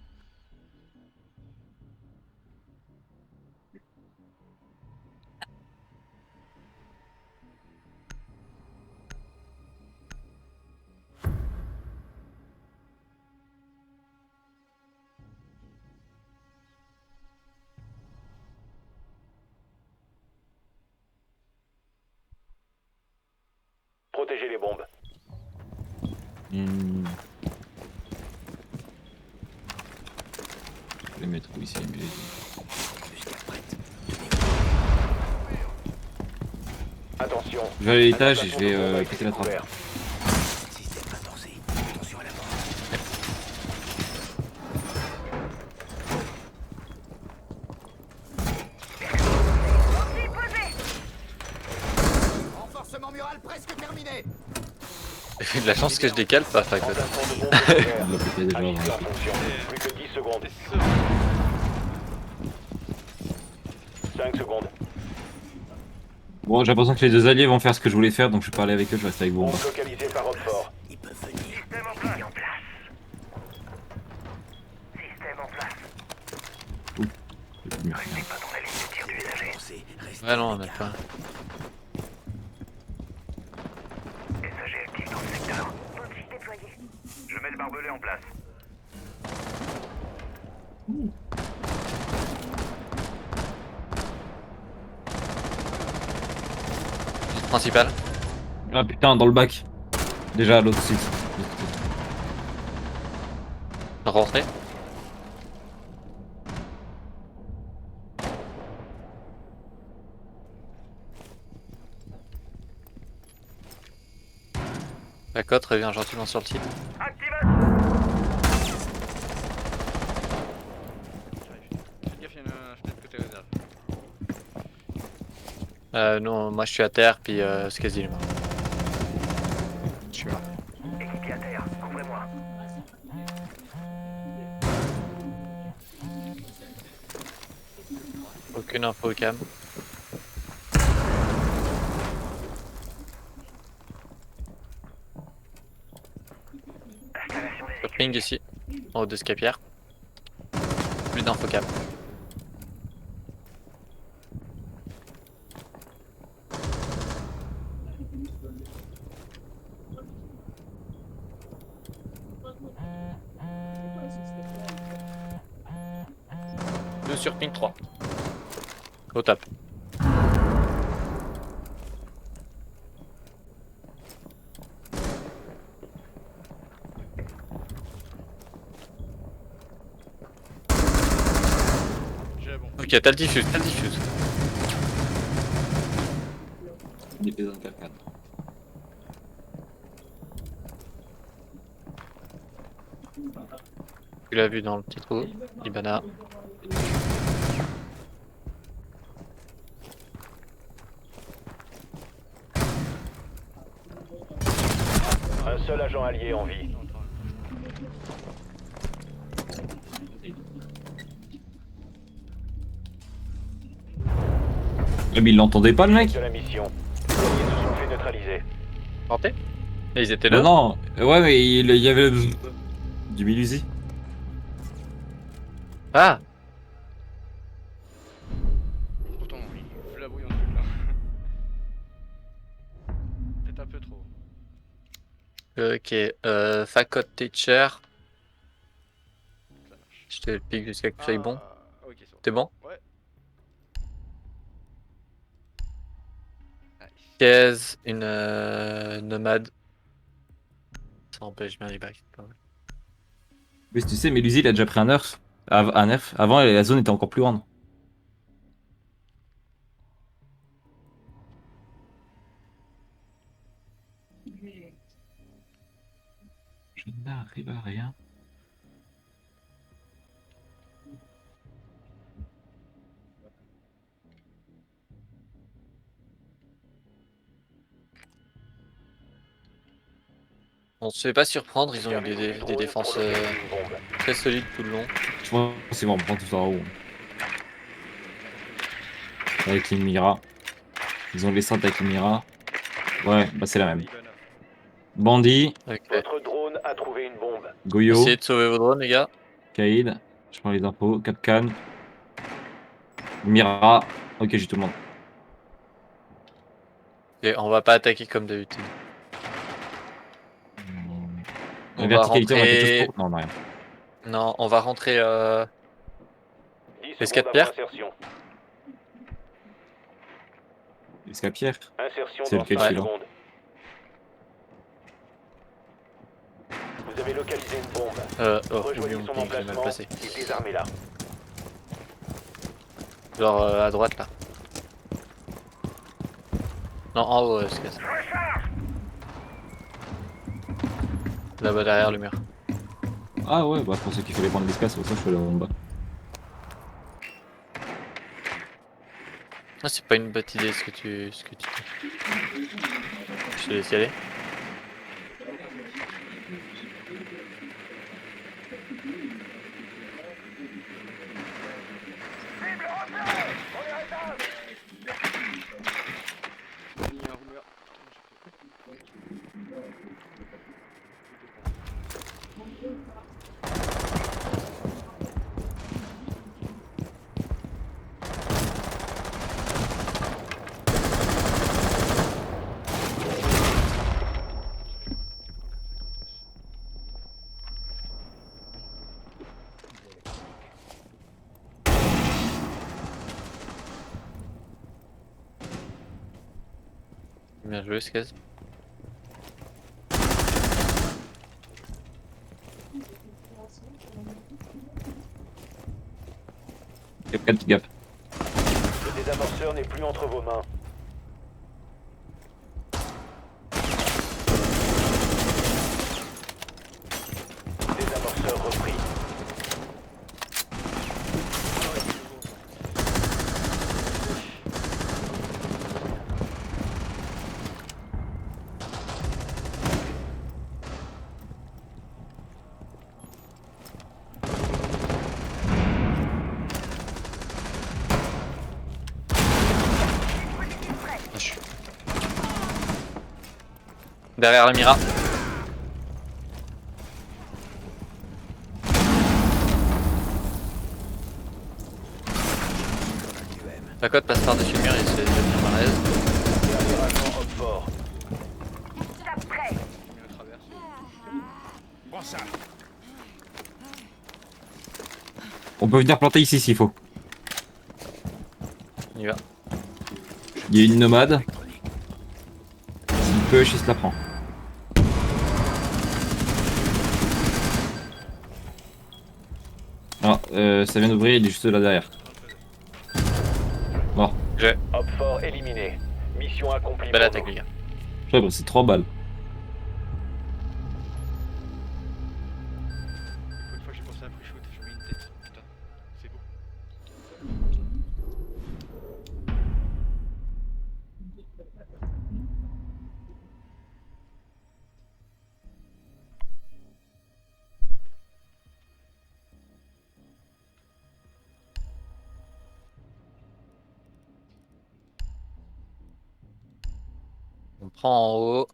E: Protégez les bombes.
D: Je vais les mettre où ici, mais...
E: Attention.
D: Je vais à l'étage et je vais péter la trappe.
E: Couvert.
F: Système intensive. Attention à la mort.
H: Renforcement mural presque terminé.
A: J'ai de la chance que je décale pas, la cote.
E: Emplacement de bombe couvert.
D: Il l'a pété déjà
E: Activez
D: avant.
E: la fonction. Plus que 10 secondes.
C: T'es sûr?
E: 5 secondes.
D: Bon, j'ai l'impression que les deux alliés vont faire ce que je voulais faire, donc je vais parler avec eux, je reste avec vous.
E: Bombe localisée par op fort.
F: Ils peuvent venir. Système en place. Système en place. Restez pas dans la ligne de tir du usager.
A: Ouais, non, on a pas.
F: SAG actif dans le secteur. Outil déployé. Je mets le barbelé en place.
A: Principal.
D: Ah putain, dans le bac. Déjà à l'autre site.
A: Rentrée. La cote revient gentiment sur le site.
F: Activation.
C: J'arrive. Fais gaffe, il y a une fenêtre côté réserve.
A: Non, moi je suis à terre, puis c'est quasi les mains.
F: Équipier à terre. Couvrez-moi.
A: Aucune info au cam.
F: Installation des
A: Ping ici, en haut de Scapière. Plus d'info cam. Deux sur ping 3. Au top.
C: J'ai la bombe.
A: Ok, t'as le diffuse, t'as le diffuse.
D: Des pieds dans le calcane.
A: Tu l'as vu dans le petit trou. Ibana.
E: Un seul agent allié en vie.
D: Mais il l'entendait pas le mec.
E: De la mission. Les alliés se sont fait neutraliser.
A: Porté. Et ils étaient là.
D: Non, non, ouais, mais il y avait du Milusi.
A: Ah.
C: Pourtant, il fait la bouillon ce truc là. Peut-être un peu trop.
A: Ok, Facode Teacher.
C: Ça marche.
A: Je te le pique jusqu'à que tu sois bon.
C: Ok, c'est bon.
A: T'es bon?
C: Ouais. Nice.
A: Caisse, une nomade. Ça empêche bien les bacs. c'est pas mal.
D: Mais tu sais, Milusi il a déjà pris un nerf. Un nerf. Avant, la zone était encore plus grande. Je n'arrive à rien.
A: On se fait pas surprendre, ils ont eu des
E: Drone
A: défenses
E: pour localiser une bombe.
A: très solides tout le long.
D: Je pense que c'est bon, on prend tout ça en haut. Avec les Mira. Ils ont les strates avec les Mira. Ouais, bah c'est la même.
C: Ivana.
D: Bandit,
A: Ok.
E: Votre drone a trouvé une bombe.
D: Goyo,
A: Essayez de sauver vos drones, les gars.
D: Kaïd. Je prends les infos. Capcan. Mira. Ok, j'ai tout le monde.
A: Et on va pas attaquer comme d'habitude.
D: La
A: On va
D: verticalité, on a quelque chose
A: rentrer.
D: pour. Non, on a rien.
A: Non, on va rentrer.
E: 10
A: Les
E: secondes
A: quatre
E: avant
A: pierres.
E: insertion.
D: Escapière.
E: Insertion
D: C'est
E: dans
D: lequel,
E: 5
D: celui-là?
E: secondes. Vous avez localisé une bombe.
A: Oh,
E: Rejoignez
A: oublions
E: son
A: le ping, j'ai mal
E: emplacement
A: passé.
E: et désarmez-la.
A: Genre à droite là. Non, en haut, c'est casse. Là-bas derrière le mur.
D: Ah ouais, bah pour ceux qui fallait prendre l'espace, c'est pour ça que je suis allé en bas.
A: Ah, c'est pas une bonne idée ce que tu. Je te laisse y aller.
C: Il y a un rouleur.
A: Bien joué, Skaz.
D: Capcan, petit gap.
E: Le désamorceur n'est plus entre vos mains. Désamorceur repris.
A: Derrière la Mira. La côte passe par-dessus le mur et se fait devenir malaise.
E: Dernier agent homme fort.
C: Il traverse.
D: On peut venir planter ici s'il faut.
A: On y va.
D: Il y a une nomade. S'il peut, je se la prend. Ah, ça vient d'ouvrir, il est juste là derrière. Bon,
E: Homme fort éliminé. Mission accomplie.
A: Belle
E: Bordeaux.
A: attaque, les gars.
D: c'est 3 balles.
C: Pour une fois que j'ai pensé à pre-shoot, je mets une tête. Putain, c'est beau.
A: On prend en haut.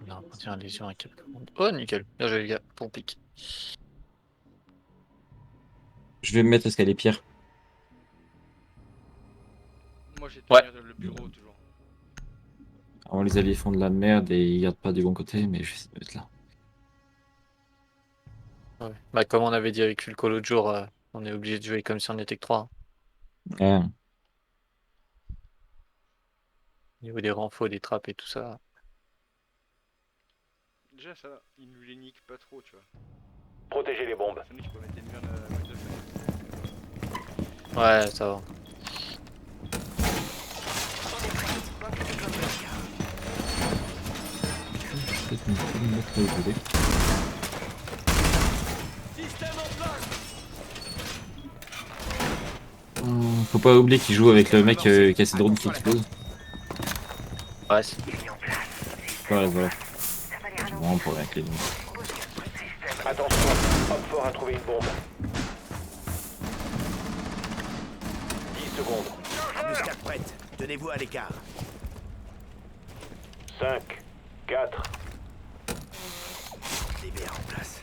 A: On a un point de lésion à cap commande. Oh, nickel. Bien joué, les gars. Bon pic.
D: Je vais me mettre escalier pierre.
C: Moi j'ai
A: Ouais.
C: tenir le bureau toujours.
D: Alors les alliés font de la merde et ils gardent pas du bon côté, mais je vais essayer de me mettre là.
A: Ouais. Bah, comme on avait dit avec Fulco l'autre jour, on est obligé de jouer comme si on était que 3.
D: Ouais.
A: Au niveau des renfaux, des trappes et tout ça.
C: Déjà ça, il nous les nique pas trop, tu vois.
E: Protégez les bombes.
C: C'est nous qui peut mettre des murs de feu.
A: Ouais, ça va.
D: Faut pas oublier qu'il joue avec le mec qui a ses drones qui explosent.
A: Ouais.
D: Ouais, voilà. J'ai vraiment pour avec les drones.
E: Attention, Homme fort a trouvé une bombe. 10 secondes.
H: Muscat prête. Tenez-vous à l'écart.
E: 5, 4.
H: DBA en place.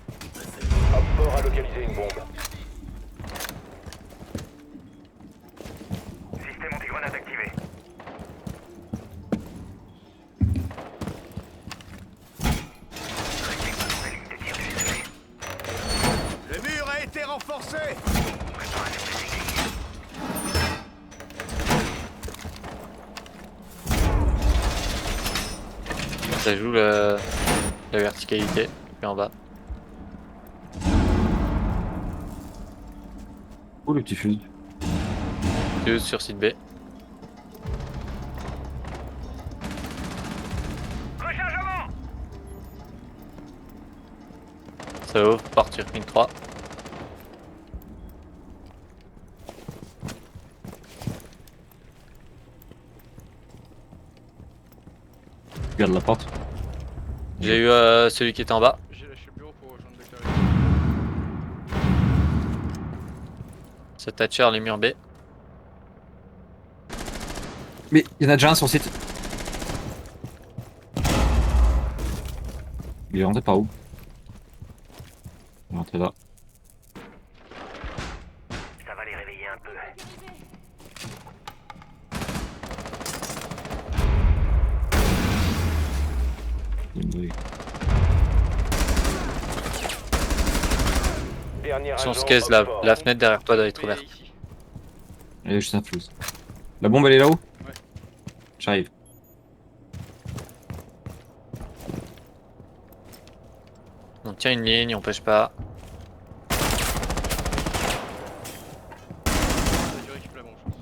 E: Homme fort a localisé une bombe.
F: Système anti-grenade activé. Restez pas dans la ligne de tir du nager.
H: Le mur a été renforcé.
F: Préparation des aiguilles.
A: Ça joue la verticalité, puis en bas.
D: Oh le petit fusil.
A: Fuse sur site B.
F: Rechargement.
A: Ça ouvre, partir ping 3.
D: Regarde la porte.
A: J'ai eu celui qui était en bas.
C: J'ai lâché le bureau pour rejoindre le carré.
A: Ce Thatcher, les murs B.
D: Mais il y en a déjà un sur site. Il est rentré par où? Il est rentré là.
F: Ça va les réveiller un peu.
D: Il me brûle.
E: Dernier
A: Sur
E: agent,
A: ce caisse,
E: Homme fort.
A: la fenêtre derrière toi doit être
C: Oui,
A: ouverte.
C: ici.
D: Il y a juste un fuse. La bombe elle est là-haut?
C: Ouais.
D: J'arrive.
A: On tient une ligne, on pêche pas.
C: Ça a duré qu'il la bombe, je pense.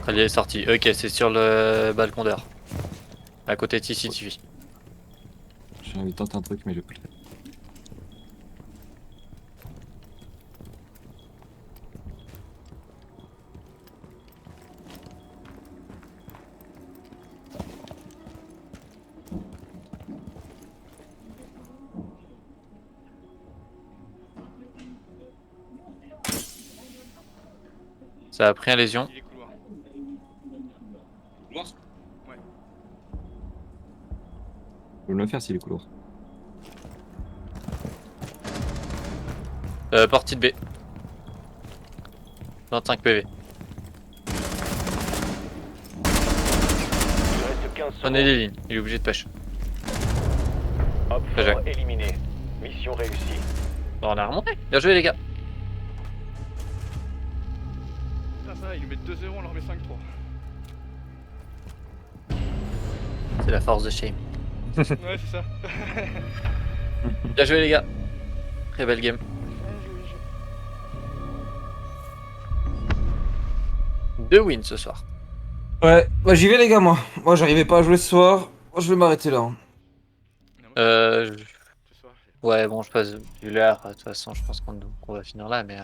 A: Elle est sortie. Ok, c'est sur le balcon dehors. À côté de CCTV.
D: J'ai envie de tenter un truc mais je vais pas le faire.
A: Ça a pris un lésion.
C: Il est couloir.
D: Je vais me le faire s'il est couloir.
A: Porte B. 25 PV.
E: Il reste 15
A: Prenez
E: secondes.
A: les lignes, il est obligé de pêche.
E: Homme
A: Bien
E: fort éliminé. Mission réussie.
A: Bon, on a remonté. Bien joué les gars.
C: Putain, ça va, ils nous mettent 2-0, on leur met 5-3.
A: C'est la force de Shame.
C: Ouais, c'est ça.
A: Bien joué les gars. Très belle game. 2 wins ce soir.
D: Ouais, bah j'y vais les gars moi. Moi j'arrivais pas à jouer ce soir. Moi je vais m'arrêter là.
A: Euh,
C: Ce soir,
A: ouais bon je passe vu l'heure, de toute façon je pense qu'on va finir là mais